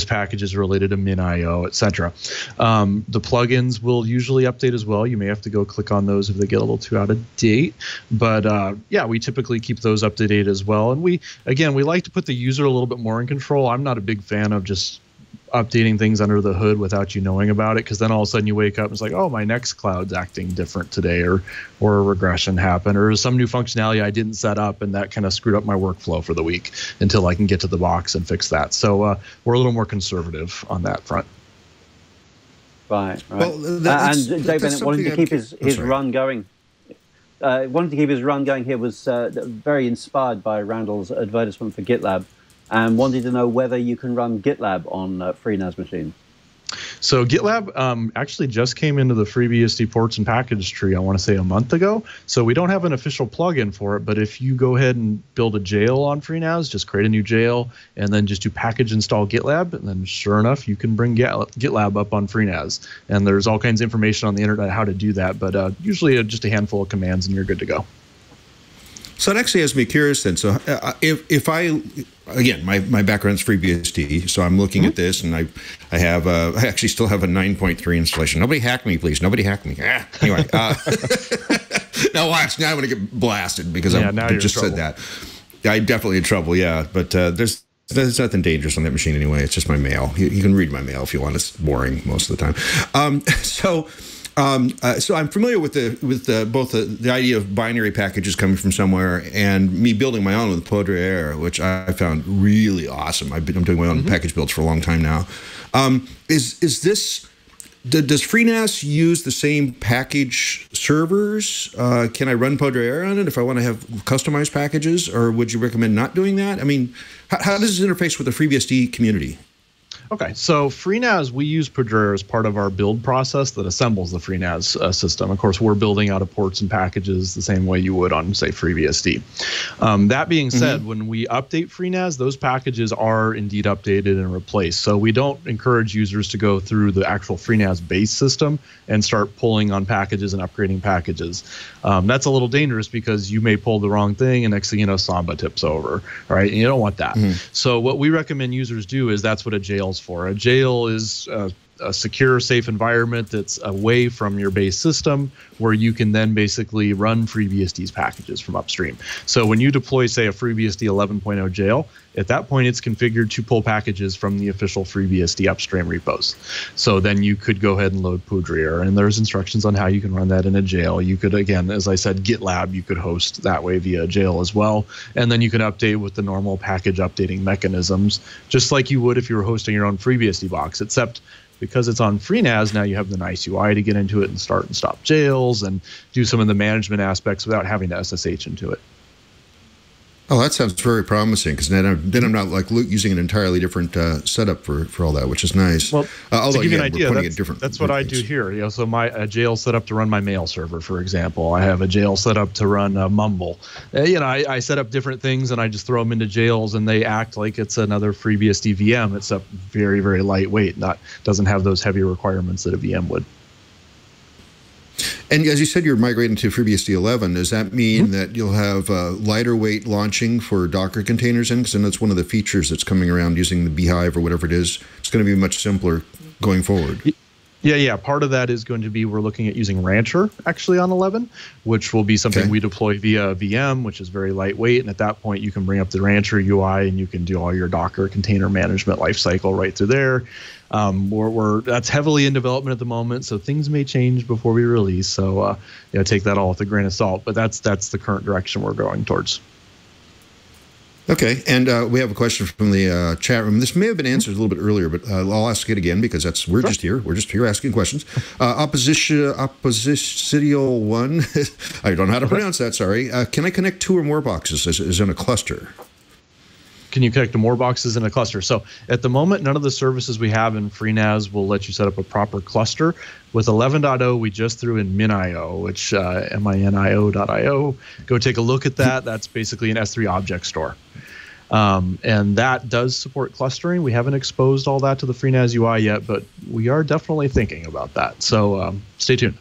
packages related to MinIO, etc. The plugins will usually update as well. You may have to go click on those if they get a little too out of date. But yeah, we typically keep those up to date as well. And we like to put the user a little bit more in control. I'm not a big fan of just updating things under the hood without you knowing about it, because then all of a sudden you wake up and it's like, oh, my Nextcloud's acting different today, or a regression happened, or some new functionality I didn't set up, and that kind of screwed up my workflow for the week until I can get to the box and fix that. So we're a little more conservative on that front. Right. Well, and Dave Bennett wanted to keep his run going. Wanted to keep his run going here, was very inspired by Randall's advertisement for GitLab, and wanted to know whether you can run GitLab on FreeNAS machines. So GitLab actually just came into the FreeBSD ports and package tree, I want to say a month ago. So we don't have an official plugin for it, but if you go ahead and build a jail on FreeNAS, just create a new jail and then just do package install GitLab, and then sure enough, you can bring GitLab up on FreeNAS. And there's all kinds of information on the internet how to do that, but usually just a handful of commands and you're good to go. So it actually has me curious then. So if I, again, my background's FreeBSD, so I'm looking at this, and I actually still have a 9.3 installation. Nobody hack me, please. Nobody hack me. Anyway, now watch. Now I'm going to get blasted because I just said that. I'm definitely in trouble, yeah. But there's nothing dangerous on that machine anyway. It's just my mail. You can read my mail if you want. It's boring most of the time. So I'm familiar with both the idea of binary packages coming from somewhere and me building my own with Poudre, which I found really awesome. I'm doing my own package builds for a long time now. Does FreeNAS use the same package servers? Can I run Poudre on it if I want to have customized packages, or would you recommend not doing that? I mean, how does this interface with the FreeBSD community? Okay, so FreeNAS, we use Poudre as part of our build process that assembles the FreeNAS system. Of course, we're building out of ports and packages the same way you would on, say, FreeBSD. That being said, when we update FreeNAS, those packages are indeed updated and replaced. So we don't encourage users to go through the actual FreeNAS base system and start pulling on packages and upgrading packages. That's a little dangerous because you may pull the wrong thing and next thing you know, Samba tips over, right? And you don't want that. So what we recommend users do is that's what a jail's for. A jail is a secure, safe environment that's away from your base system where you can then basically run FreeBSD's packages from upstream. So when you deploy, say, a FreeBSD 11.0 jail, at that point it's configured to pull packages from the official FreeBSD upstream repos. So then you could go ahead and load Poudre, and there's instructions on how you can run that in a jail. You could, again, as I said, GitLab, you could host that way via jail as well. And then you can update with the normal package updating mechanisms, just like you would if you were hosting your own FreeBSD box, except because it's on FreeNAS, now you have the nice UI to get into it and start and stop jails and do some of the management aspects without having to SSH into it. Oh, that sounds very promising, because then I'm not like using an entirely different setup for all that, which is nice. Well, although, to give you an idea, that's what I do here. You know, so a jail set up to run my mail server, for example. I have a jail set up to run Mumble. I set up different things and I just throw them into jails, and they act like it's another FreeBSD VM. It's a very, very lightweight. Doesn't have those heavy requirements that a VM would. And as you said, you're migrating to FreeBSD 11. Does that mean that you'll have lighter weight launching for Docker containers in? Because I know that's one of the features that's coming around using the Beehive or whatever it is. It's going to be much simpler going forward. Yeah. Part of that is going to be we're looking at using Rancher actually on 11, which will be something we deploy via VM, which is very lightweight. And at that point, you can bring up the Rancher UI and you can do all your Docker container management lifecycle right through there. That's heavily in development at the moment, so things may change before we release. So take that all with a grain of salt. But that's the current direction we're going towards. Okay, and we have a question from the chat room. This may have been answered a little bit earlier, but I'll ask it again because we're just here. We're just here asking questions. Oppositional one. I don't know how to pronounce that. Sorry. Can I connect 2 or more boxes as in a cluster? Can you connect to more boxes in a cluster? So at the moment, none of the services we have in FreeNAS will let you set up a proper cluster. With 11.0, we just threw in MinIO, which minio.io. Go take a look at that. That's basically an S3 object store. And that does support clustering. We haven't exposed all that to the FreeNAS UI yet, but we are definitely thinking about that. So stay tuned.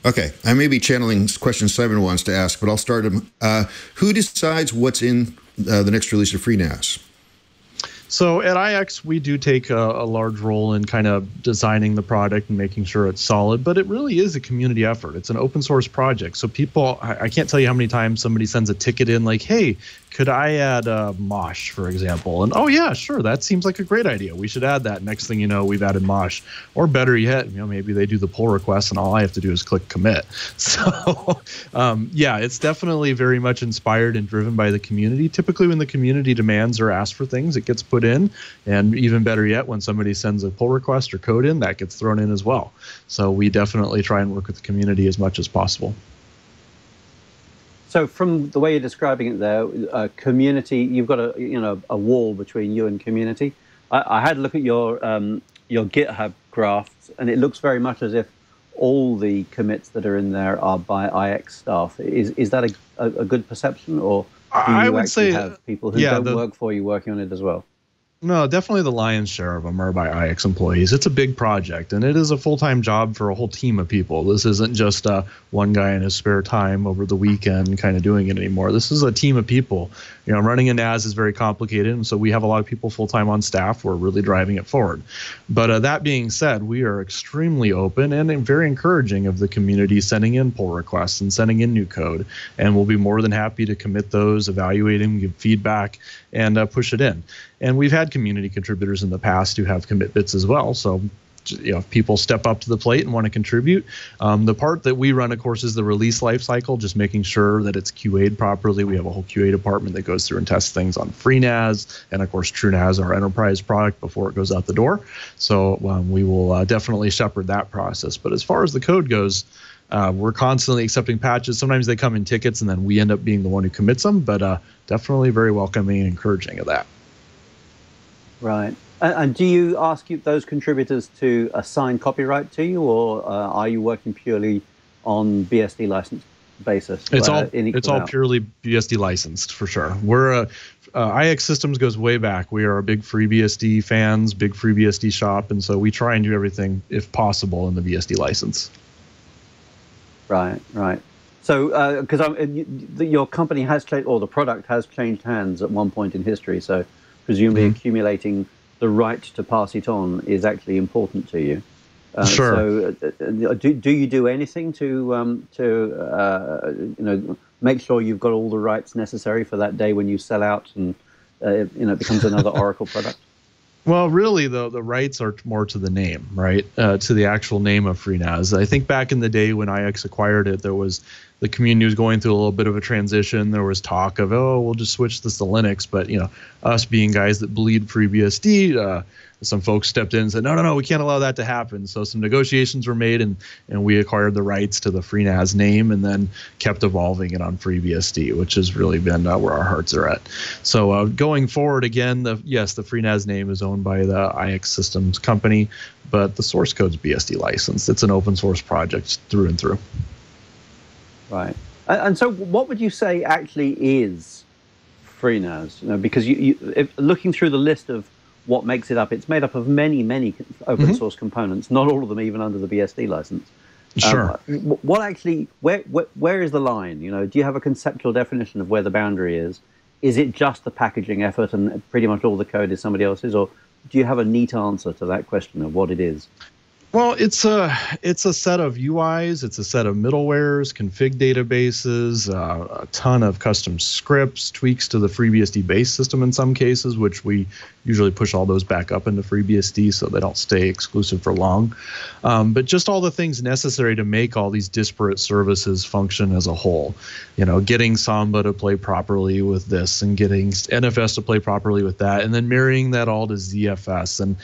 Okay, I may be channeling question Simon wants to ask, but I'll start him. Who decides what's in the next release of FreeNAS? So at iX, we do take a large role in kind of designing the product and making sure it's solid, but it really is a community effort. It's an open source project. So people, I can't tell you how many times somebody sends a ticket in like, hey, could I add Mosh, for example? And oh yeah, sure, that seems like a great idea. We should add that. Next thing you know, we've added Mosh. Or better yet, maybe they do the pull request and all I have to do is click commit. So yeah, it's definitely very much inspired and driven by the community. Typically when the community demands or asks for things, it gets put in. And even better yet, when somebody sends a pull request or code in, that gets thrown in as well. So we definitely try and work with the community as much as possible. So from the way you're describing it there, community, you've got a wall between you and community. I had a look at your GitHub graphs, and it looks very much as if all the commits that are in there are by iX staff. Is that a good perception, or do you actually have people who don't work for you working on it as well? No, definitely the lion's share of them are by iX employees. It's a big project, and it is a full-time job for a whole team of people. This isn't just one guy in his spare time over the weekend kind of doing it anymore. This is a team of people. Running a NAS is very complicated, and so we have a lot of people full-time on staff who are really driving it forward. But that being said, we are extremely open and very encouraging of the community sending in pull requests and sending in new code, and we'll be more than happy to commit those, evaluate them, give feedback, and push it in. And we've had community contributors in the past who have commit bits as well. So, if people step up to the plate and want to contribute, the part that we run, of course, is the release lifecycle, just making sure that it's QA'd properly. We have a whole QA department that goes through and tests things on FreeNAS and, of course, TrueNAS, our enterprise product, before it goes out the door. So we will definitely shepherd that process. But as far as the code goes, we're constantly accepting patches. Sometimes they come in tickets, and then we end up being the one who commits them. But definitely very welcoming and encouraging of that. Right. And do you ask those contributors to assign copyright to you, or are you working purely on BSD license basis? It's all purely BSD licensed for sure. We're iXsystems goes way back. We are a big FreeBSD fans, big FreeBSD shop, and so we try and do everything, if possible, in the BSD license. Right. So, because your company has changed, or the product has changed hands at one point in history, so presumably accumulating the right to pass it on is actually important to you. Sure. So, do you do anything to make sure you've got all the rights necessary for that day when you sell out and it becomes another Oracle product? Well, really, the rights are more to the name, right? To the actual name of FreeNAS. I think back in the day when iX acquired it, the community was going through a little bit of a transition. There was talk of, we'll just switch this to Linux. But us being guys that bleed FreeBSD, some folks stepped in and said, no, we can't allow that to happen. So some negotiations were made, and we acquired the rights to the FreeNAS name, and then kept evolving it on FreeBSD, which has really been where our hearts are at. So going forward, again, the FreeNAS name is owned by the iXsystems company, but the source code's BSD licensed. It's an open source project through and through. Right. And so what would you say actually is FreeNAS? Because looking through the list of what makes it up, it's made up of many open source components, not all of them even under the BSD license. Sure. What actually, where is the line? Do you have a conceptual definition of where the boundary is? Is it just the packaging effort and pretty much all the code is somebody else's, or do you have a neat answer to that question of what it is? Well, it's a set of UIs, it's a set of middlewares, config databases, a ton of custom scripts, tweaks to the FreeBSD base system in some cases, which we usually push all those back up into FreeBSD so they don't stay exclusive for long. But just all the things necessary to make all these disparate services function as a whole. Getting Samba to play properly with this, and getting NFS to play properly with that, and then marrying that all to ZFS, and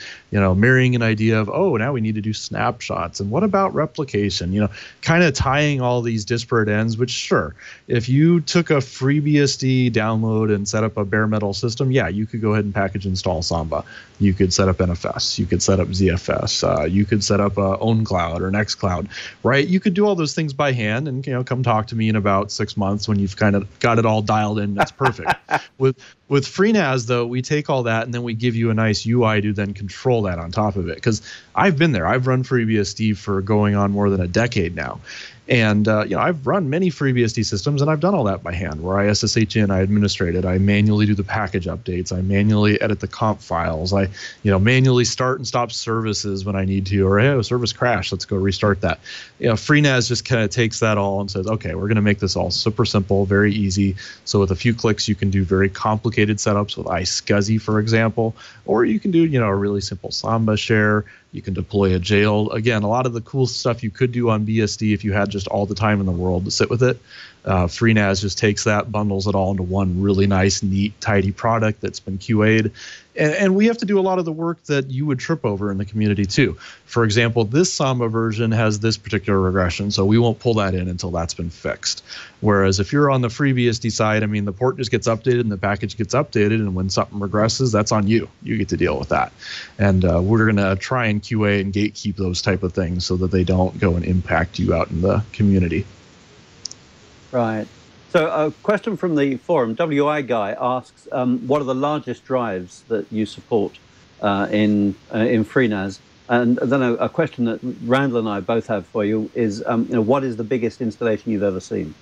marrying an idea of, now we need to do snapshots, and what about replication? Kind of tying all these disparate ends, which sure, if you took a FreeBSD download and set up a bare metal system, you could go ahead and package install Samba. You could set up NFS, you could set up ZFS, you could set up OwnCloud or NextCloud, right? You could do all those things by hand, and come talk to me in about 6 months when you've kind of got it all dialed in. That's perfect. With With FreeNAS, though, we take all that and then we give you a nice UI to then control that on top of it. Because I've been there. I've run FreeBSD for going on more than a decade now. And I've run many FreeBSD systems, and I've done all that by hand, where I SSH in, I administrate it, I manually do the package updates, I manually edit the comp files, I manually start and stop services when I need to, or hey, a service crashed, let's go restart that. FreeNAS just kind of takes that all and says, okay, we're going to make this all super simple, very easy. So with a few clicks, you can do very complicated setups with iSCSI, for example, or you can do a really simple Samba share. You can deploy a jail. Again, a lot of the cool stuff you could do on BSD if you had just all the time in the world to sit with it. FreeNAS just takes that, bundles it all into one really nice, neat, tidy product that's been QA'd. And we have to do a lot of the work that you would trip over in the community too. For example, this Samba version has this particular regression, so we won't pull that in until that's been fixed. Whereas if you're on the FreeBSD side, I mean, the port just gets updated and the package gets updated, and when something regresses, that's on you. You get to deal with that. And we're going to try and QA and gatekeep those type of things so that they don't go and impact you out in the community. Right. So a question from the forum, WI Guy asks, what are the largest drives that you support in FreeNAS? And then a question that Randall and I both have for you is, what is the biggest installation you've ever seen?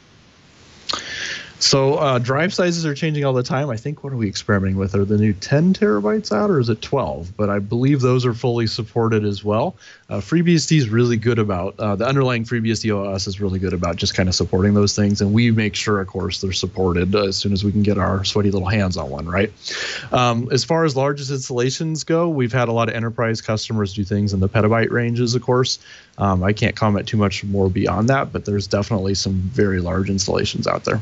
So drive sizes are changing all the time. I think, what are we experimenting with? Are the new 10 terabytes out, or is it 12? But I believe those are fully supported as well. FreeBSD is really good about, the underlying FreeBSD OS is really good about just kind of supporting those things. And we make sure, of course, they're supported as soon as we can get our sweaty little hands on one, right? As far as largest installations go, we've had a lot of enterprise customers do things in the petabyte ranges, of course. I can't comment too much more beyond that, but there's definitely some very large installations out there.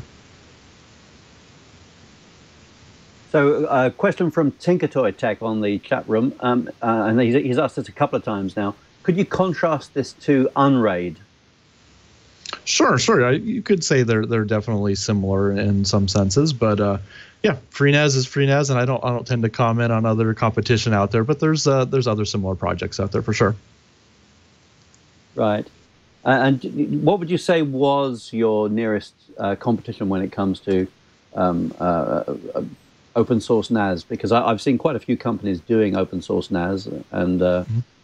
So a question from Tinkertoy Tech on the chat room, and he's asked this a couple of times now. Could you contrast this to Unraid? Sure. You could say they're definitely similar in some senses, but yeah, FreeNAS is FreeNAS, and I don't tend to comment on other competition out there, but there's other similar projects out there for sure. Right. And what would you say was your nearest competition when it comes to open source NAS? Because I've seen quite a few companies doing open source NAS, and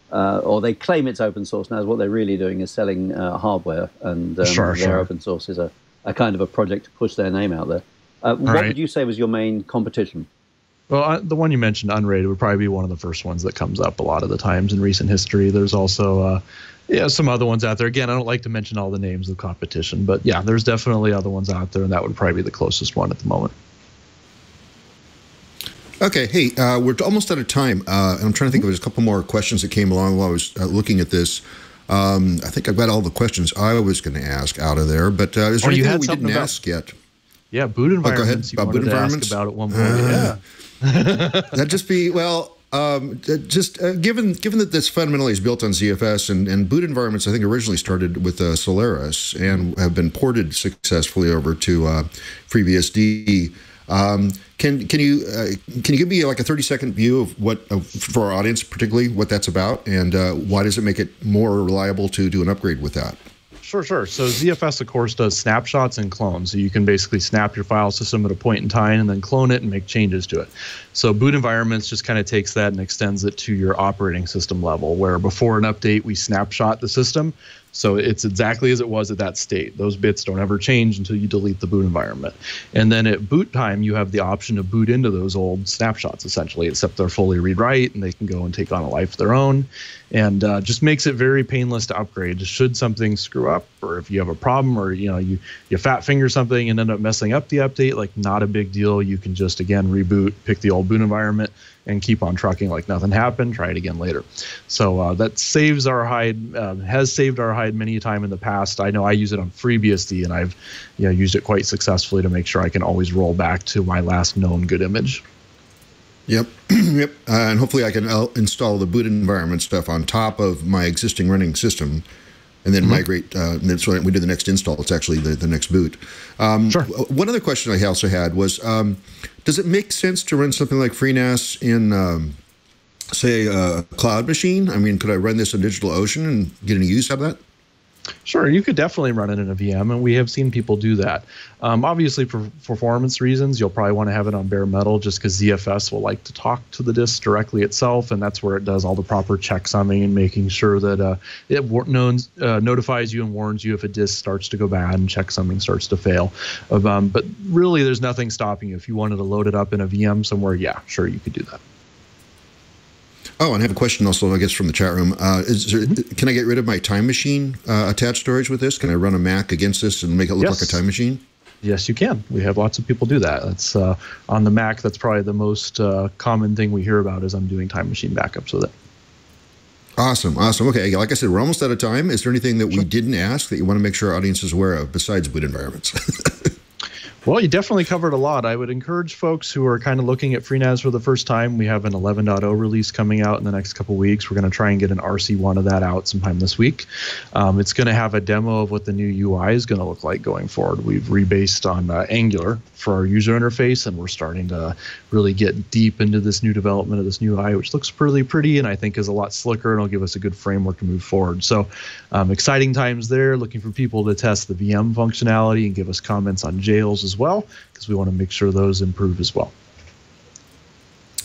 or they claim it's open source NAS. What they're really doing is selling hardware, and their open source is a kind of a project to push their name out there. What would you say was your main competition? Well, the one you mentioned, Unraid, would probably be one of the first ones that comes up a lot of the times in recent history. There's also some other ones out there. Again, I don't like to mention all the names of competition, but yeah, there's definitely other ones out there, and that would probably be the closest one at the moment. Okay, hey, we're almost out of time, and I'm trying to think of just a couple more questions that came along while I was looking at this. I think I've got all the questions I was going to ask out of there, but is there anything we didn't ask yet? Yeah, boot environments. Go ahead. About boot environments? About at one point. That'd just be, well, given that this fundamentally is built on ZFS, and boot environments, I think, originally started with Solaris and have been ported successfully over to FreeBSD. Can you give me like a 30-second view of what, for our audience particularly, what that's about, and why does it make it more reliable to do an upgrade with that? Sure. So ZFS, of course, does snapshots and clones. So you can basically snap your file system at a point in time and then clone it and make changes to it. So boot environments just kind of takes that and extends it to your operating system level, where before an update, we snapshot the system. So it's exactly as it was at that state. Those bits don't ever change until you delete the boot environment. And then at boot time, you have the option to boot into those old snapshots, essentially, except they're fully read-write, and they can go and take on a life of their own. And just makes it very painless to upgrade. Should something screw up, or if you have a problem, or you fat finger something and end up messing up the update, like, not a big deal. You can just, again, reboot, pick the old boot environment, and keep on trucking like nothing happened. Try it again later. So that saves our hide, has saved our hide many a time in the past. I know I use it on FreeBSD, and I've used it quite successfully to make sure I can always roll back to my last known good image. Yep. Yep. And hopefully I can install the boot environment stuff on top of my existing running system, and then migrate. That's when we do the next install. It's actually the next boot. Sure. One other question I also had was, does it make sense to run something like FreeNAS in, say, a cloud machine? I mean, could I run this in DigitalOcean and get any use out of that? Sure, you could definitely run it in a VM, and we have seen people do that. Obviously, for performance reasons, you'll probably want to have it on bare metal just because ZFS will like to talk to the disk directly itself, and that's where it does all the proper checksumming and making sure that it notifies you and warns you if a disk starts to go bad and checksumming starts to fail. But really, there's nothing stopping you. If you wanted to load it up in a VM somewhere, yeah, sure, you could do that. Oh, and I have a question also, I guess, from the chat room. Can I get rid of my time machine attached storage with this? Can I run a Mac against this and make it look like a time machine? Yes, you can. We have lots of people do that. That's on the Mac. That's probably the most common thing we hear about is I'm doing time machine backups with it. Awesome, awesome. Okay, like I said, we're almost out of time. Is there anything that we didn't ask that you want to make sure our audience is aware of besides boot environments? Well, you definitely covered a lot. I would encourage folks who are kind of looking at FreeNAS for the first time. We have an 11.0 release coming out in the next couple weeks. We're going to try and get an RC1 of that out sometime this week. It's going to have a demo of what the new UI is going to look like going forward. We've rebased on Angular for our user interface, and we're starting to really get deep into this new development of this new UI, which looks really pretty and I think is a lot slicker and will give us a good framework to move forward. So exciting times there, looking for people to test the VM functionality and give us comments on jails as well, because we want to make sure those improve as well.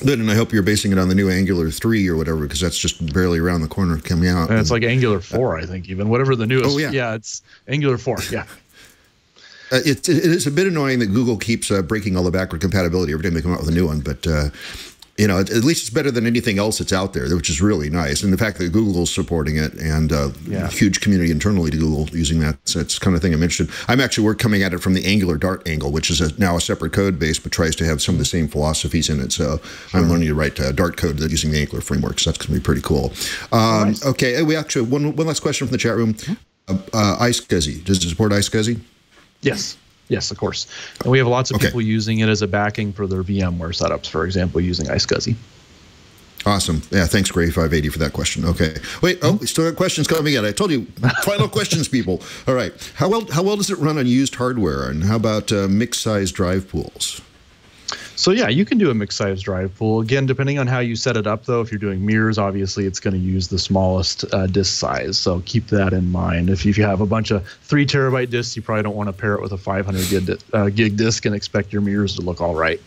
Good, and I hope you're basing it on the new Angular 3 or whatever, because that's just barely around the corner coming out. And it's like Angular 4, I think, even. Whatever the newest. Oh, yeah. Yeah, it's Angular 4, yeah. It is a bit annoying that Google keeps breaking all the backward compatibility every time they come out with a new one, but you know, at least it's better than anything else that's out there, which is really nice. And the fact that Google's supporting it and huge community internally to Google using that, so it's the kind of thing I'm interested in. I'm actually coming at it from the Angular Dart angle, which is now a separate code base, but tries to have some of the same philosophies in it. So I'm learning to write Dart code using the Angular framework, so that's going to be pretty cool. Nice. Okay, we actually, one last question from the chat room. iSCSI, does it support iSCSI? Yes. Yes, of course. And we have lots of people using it as a backing for their VMware setups, for example, using iSCSI. Awesome. Yeah, thanks, Gray580, for that question. Okay. Wait, we still got questions coming in. I told you, final questions, people. All right. How well does it run on used hardware? And how about mixed size drive pools? So yeah, you can do a mixed size drive pool. Again, depending on how you set it up, though, if you're doing mirrors, obviously it's going to use the smallest disk size. So keep that in mind. If you have a bunch of 3 terabyte disks, you probably don't want to pair it with a 500 gig disk and expect your mirrors to look all right.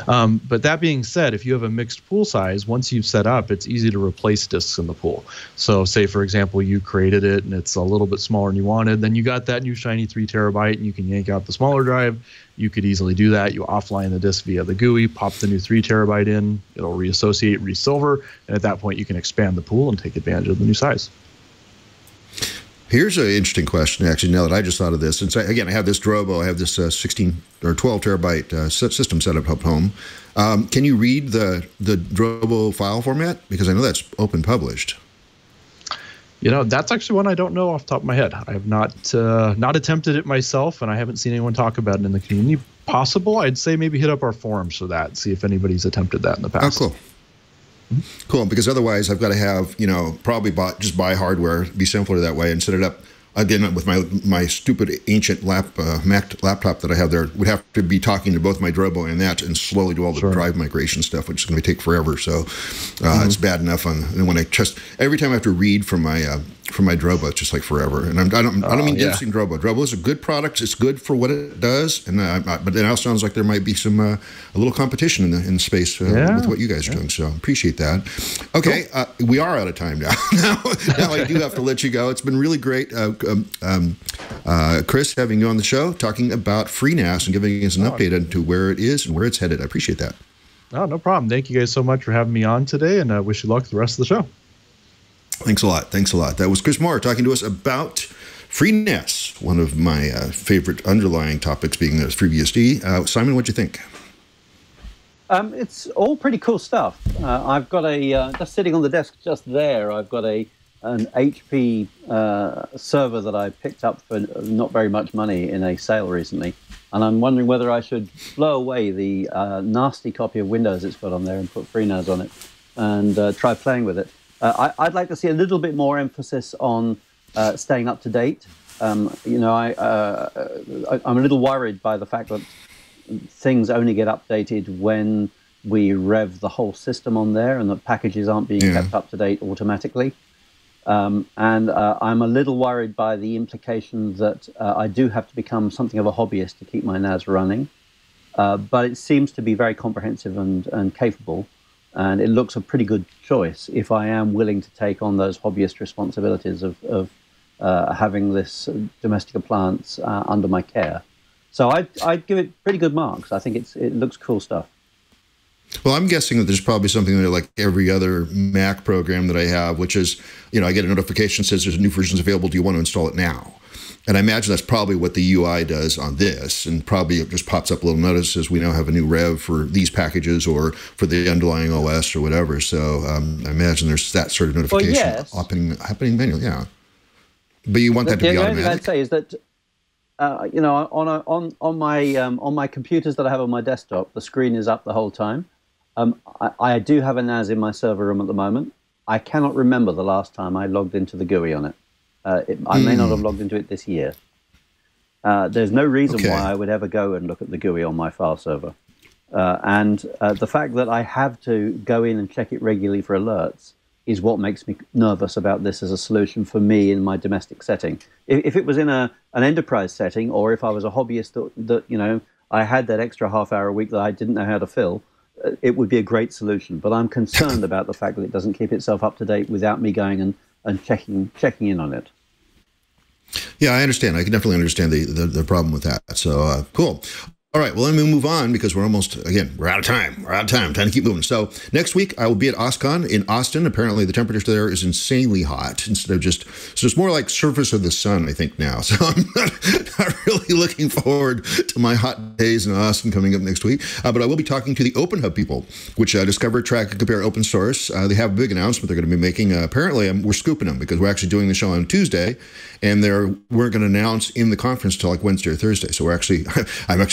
But that being said, if you have a mixed pool size, once you've set up, it's easy to replace disks in the pool. So say, for example, you created it and it's a little bit smaller than you wanted, then you got that new shiny 3 terabyte and you can yank out the smaller drive. You could easily do that. You offline the disk via the GUI, pop the new 3 terabyte in, it'll reassociate, resilver, and at that point you can expand the pool and take advantage of the new size. Here's an interesting question, actually, now that I just thought of this. And so, again, I have this Drobo, I have this 16 or 12 terabyte system set up at home. Can you read the Drobo file format? Because I know that's open published. You know, that's actually one I don't know off the top of my head. I have not attempted it myself, and I haven't seen anyone talk about it in the community. Possible, I'd say maybe hit up our forums for that, see if anybody's attempted that in the past. Oh, cool. Cool, because otherwise I've got to have, you know, probably just buy hardware, be simpler that way, and set it up. Again, with my stupid ancient Mac laptop that I have there, would have to be talking to both my Drobo and that, and slowly do all the drive migration stuff, which is going to take forever. So it's bad enough when I every time I have to read from my Drobo, it's just like forever. And I don't mean dissing Drobo. Drobo is a good product. It's good for what it does, and but it now sounds like there might be some a little competition in the space with what you guys are doing. So appreciate that. Okay, cool. We are out of time now. now I do have to let you go. It's been really great. Kris, having you on the show, talking about FreeNAS and giving us an update into where it is and where it's headed. I appreciate that. No problem. Thank you guys so much for having me on today, and I wish you luck the rest of the show. Thanks a lot. Thanks a lot. That was Kris Moore talking to us about FreeNAS, one of my favorite underlying topics being FreeBSD. Simon, what'd you think? It's all pretty cool stuff. I've got just sitting on the desk just there, I've got an HP server that I picked up for not very much money in a sale recently. And I'm wondering whether I should blow away the nasty copy of Windows it's got on there and put FreeNAS on it and try playing with it. I'd like to see a little bit more emphasis on staying up to date. You know, I'm a little worried by the fact that things only get updated when we rev the whole system on there and that packages aren't being kept up to date automatically. And I'm a little worried by the implication that I do have to become something of a hobbyist to keep my NAS running. But it seems to be very comprehensive and capable. And it looks a pretty good choice if I am willing to take on those hobbyist responsibilities of having this domestic appliance under my care. So I'd give it pretty good marks. I think it looks cool stuff. Well, I'm guessing that there's probably something that, like every other Mac program that I have, which is, I get a notification that says there's new versions available. Do you want to install it now? And I imagine that's probably what the UI does on this, and probably it just pops up a little notice as we now have a new rev for these packages or for the underlying OS or whatever. So I imagine there's that sort of notification happening manually. Yeah, but you want that to be automatic. The only thing I'd say is that on my computers that I have on my desktop, the screen is up the whole time. I do have a NAS in my server room at the moment. I cannot remember the last time I logged into the GUI on it. I may not have logged into it this year. There's no reason why I would ever go and look at the GUI on my file server. And the fact that I have to go in and check it regularly for alerts is what makes me nervous about this as a solution for me in my domestic setting. If it was in an enterprise setting, or if I was a hobbyist that I had that extra half hour a week that I didn't know how to fill, it would be a great solution. But I'm concerned about the fact that it doesn't keep itself up to date without me going and checking in on it. Yeah, I understand. I can definitely understand the problem with that. So cool. All right, well, let me move on because we're almost, again, we're out of time. We're out of time. Time to keep moving. So next week, I will be at OSCON in Austin. Apparently, the temperature there is insanely hot instead of just, so it's more like surface of the sun, I think, now. So I'm not really looking forward to my hot days in Austin coming up next week. But I will be talking to the Open Hub people, which discover, track, and compare open source. They have a big announcement they're going to be making. Apparently, we're scooping them because we're actually doing the show on Tuesday, and we're going to announce in the conference till like Wednesday or Thursday. So I'm actually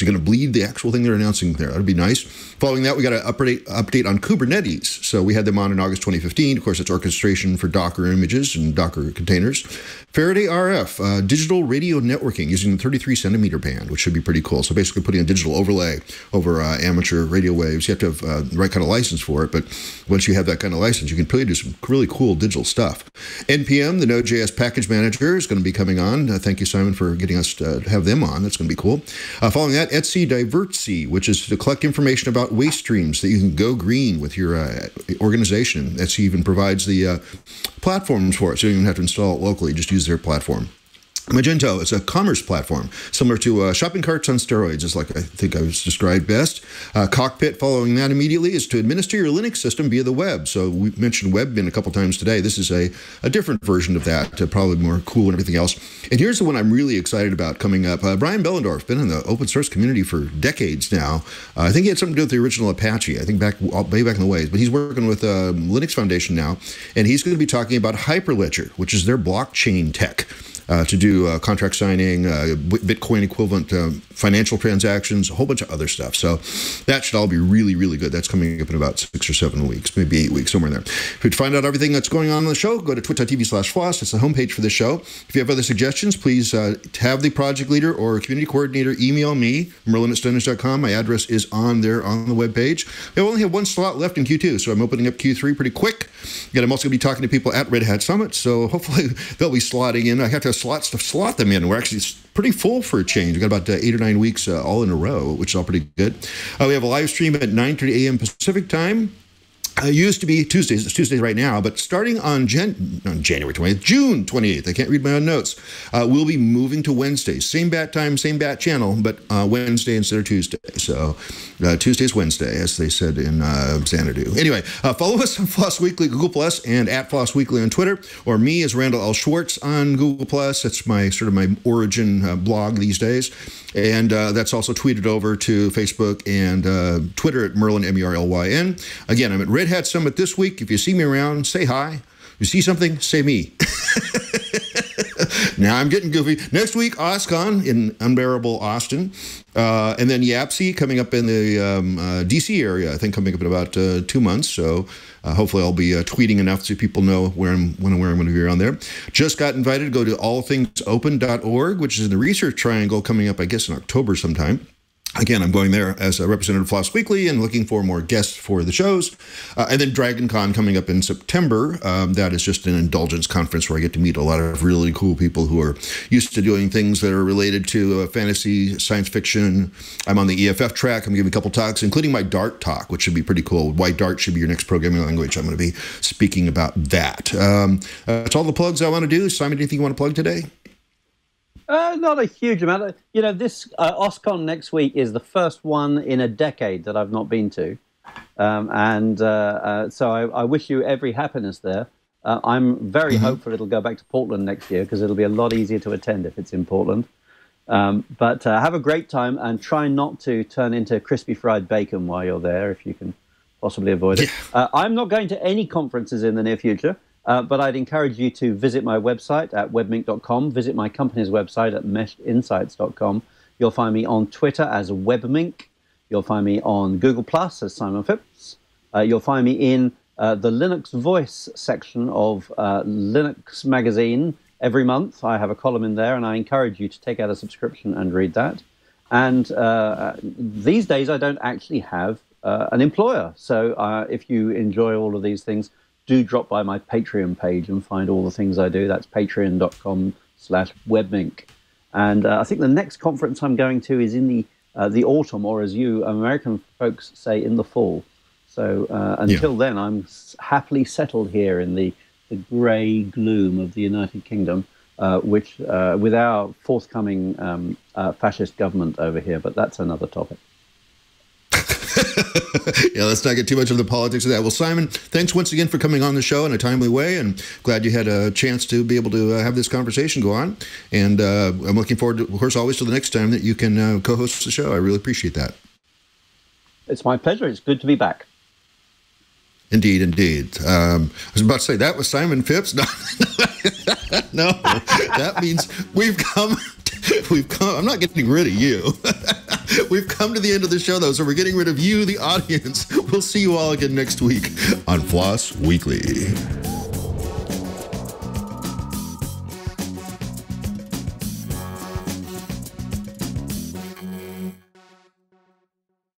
going to bleed the actual thing they're announcing there. That'd be nice. Following that, we got an update on Kubernetes. So we had them on in August 2015. Of course, it's orchestration for Docker images and Docker containers. Faraday RF, digital radio networking using the 33 centimeter band, which should be pretty cool. So basically putting a digital overlay over amateur radio waves. You have to have the right kind of license for it, but once you have that kind of license, you can really do some really cool digital stuff. NPM, the Node.js package manager, is going to be coming on. Thank you, Simon, for getting us to have them on. That's going to be cool. Following that, Etsy Divertsy, which is to collect information about waste streams that you can go green with your organization. Etsy even provides the platforms for it, so you don't even have to install it locally. Just use their platform. Magento is a commerce platform similar to shopping carts on steroids, is like I think I was described best. Cockpit, following that immediately, is to administer your Linux system via the web. So we mentioned Webbin a couple times today. This is a different version of that, probably more cool and everything else. And here's the one I'm really excited about coming up. Brian Bellendorf, been in the open source community for decades now. I think he had something to do with the original Apache, I think way back in the ways. But he's working with Linux Foundation now, and he's going to be talking about Hyperledger, which is their blockchain tech. To do contract signing, Bitcoin equivalent financial transactions, a whole bunch of other stuff. So that should all be really, really good. That's coming up in about 6 or 7 weeks, maybe 8 weeks, somewhere in there. If you'd find out everything that's going on the show, go to twit.tv/floss. It's the homepage for the show. If you have other suggestions, please have the project leader or community coordinator email me, merlin@stoners.com. My address is on there on the webpage. I only have one slot left in Q2, so I'm opening up Q3 pretty quick. And I'm also going to be talking to people at Red Hat Summit, so hopefully they'll be slotting in. I have to have slots to slot them in. We're actually pretty full for a change. We've got about 8 or 9 weeks all in a row, which is all pretty good. We have a live stream at 9:30 a.m. Pacific time. It used to be Tuesdays. It's Tuesdays right now, but starting on January 20th, June 28th, I can't read my own notes, we'll be moving to Wednesdays. Same bat time, same bat channel, but Wednesday instead of Tuesday. So Tuesday's Wednesday, as they said in Xanadu. Anyway, follow us on Floss Weekly, Google+, and at Floss Weekly on Twitter, or me as Randall L. Schwartz on Google+. That's my sort of my origin blog these days. And that's also tweeted over to Facebook and Twitter at Merlin, M-E-R-L-Y-N. Again, I'm at Red Hat Summit this week. If you see me around, say hi. If you see something, say me. Now I'm getting goofy. Next week, OSCON in unbearable Austin. And then YAPC coming up in the D.C. area, I think coming up in about 2 months. So hopefully I'll be tweeting enough so people know when I'm going to be around there. Just got invited to go to allthingsopen.org, which is in the Research Triangle coming up, I guess, in October sometime. Again, I'm going there as a representative of FLOSS Weekly and looking for more guests for the shows. And then Dragon Con coming up in September. That is just an indulgence conference where I get to meet a lot of really cool people who are used to doing things that are related to fantasy, science fiction. I'm on the EFF track. I'm giving a couple talks, including my Dart talk, which should be pretty cool. Why Dart should be your next programming language. I'm going to be speaking about that. That's all the plugs I want to do. Simon, anything you want to plug today? Not a huge amount. You know, this OSCON next week is the first one in a decade that I've not been to. So I wish you every happiness there. I'm very hopeful it'll go back to Portland next year because it'll be a lot easier to attend if it's in Portland. But have a great time and try not to turn into crispy fried bacon while you're there if you can possibly avoid it. I'm not going to any conferences in the near future. But I'd encourage you to visit my website at webmink.com, visit my company's website at meshedinsights.com. You'll find me on Twitter as Webmink. You'll find me on Google Plus as Simon Phipps. You'll find me in the Linux Voice section of Linux Magazine every month. I have a column in there, and I encourage you to take out a subscription and read that. And these days, I don't actually have an employer. So if you enjoy all of these things, do drop by my Patreon page and find all the things I do. That's patreon.com/webmink. And I think the next conference I'm going to is in the autumn, or as you American folks say, in the fall. So until then, I'm happily settled here in the grey gloom of the United Kingdom, with our forthcoming fascist government over here. But that's another topic. Yeah, let's not get too much of the politics of that. Well, Simon, thanks once again for coming on the show in a timely way, and glad you had a chance to be able to have this conversation go on. And I'm looking forward, to, of course, always to the next time that you can co-host the show. I really appreciate that. It's my pleasure. It's good to be back. Indeed, indeed. I was about to say, that was Simon Phipps. No, no, that means we've come, I'm not getting rid of you. We've come to the end of the show, though, so we're getting rid of you, the audience. We'll see you all again next week on FLOSS Weekly.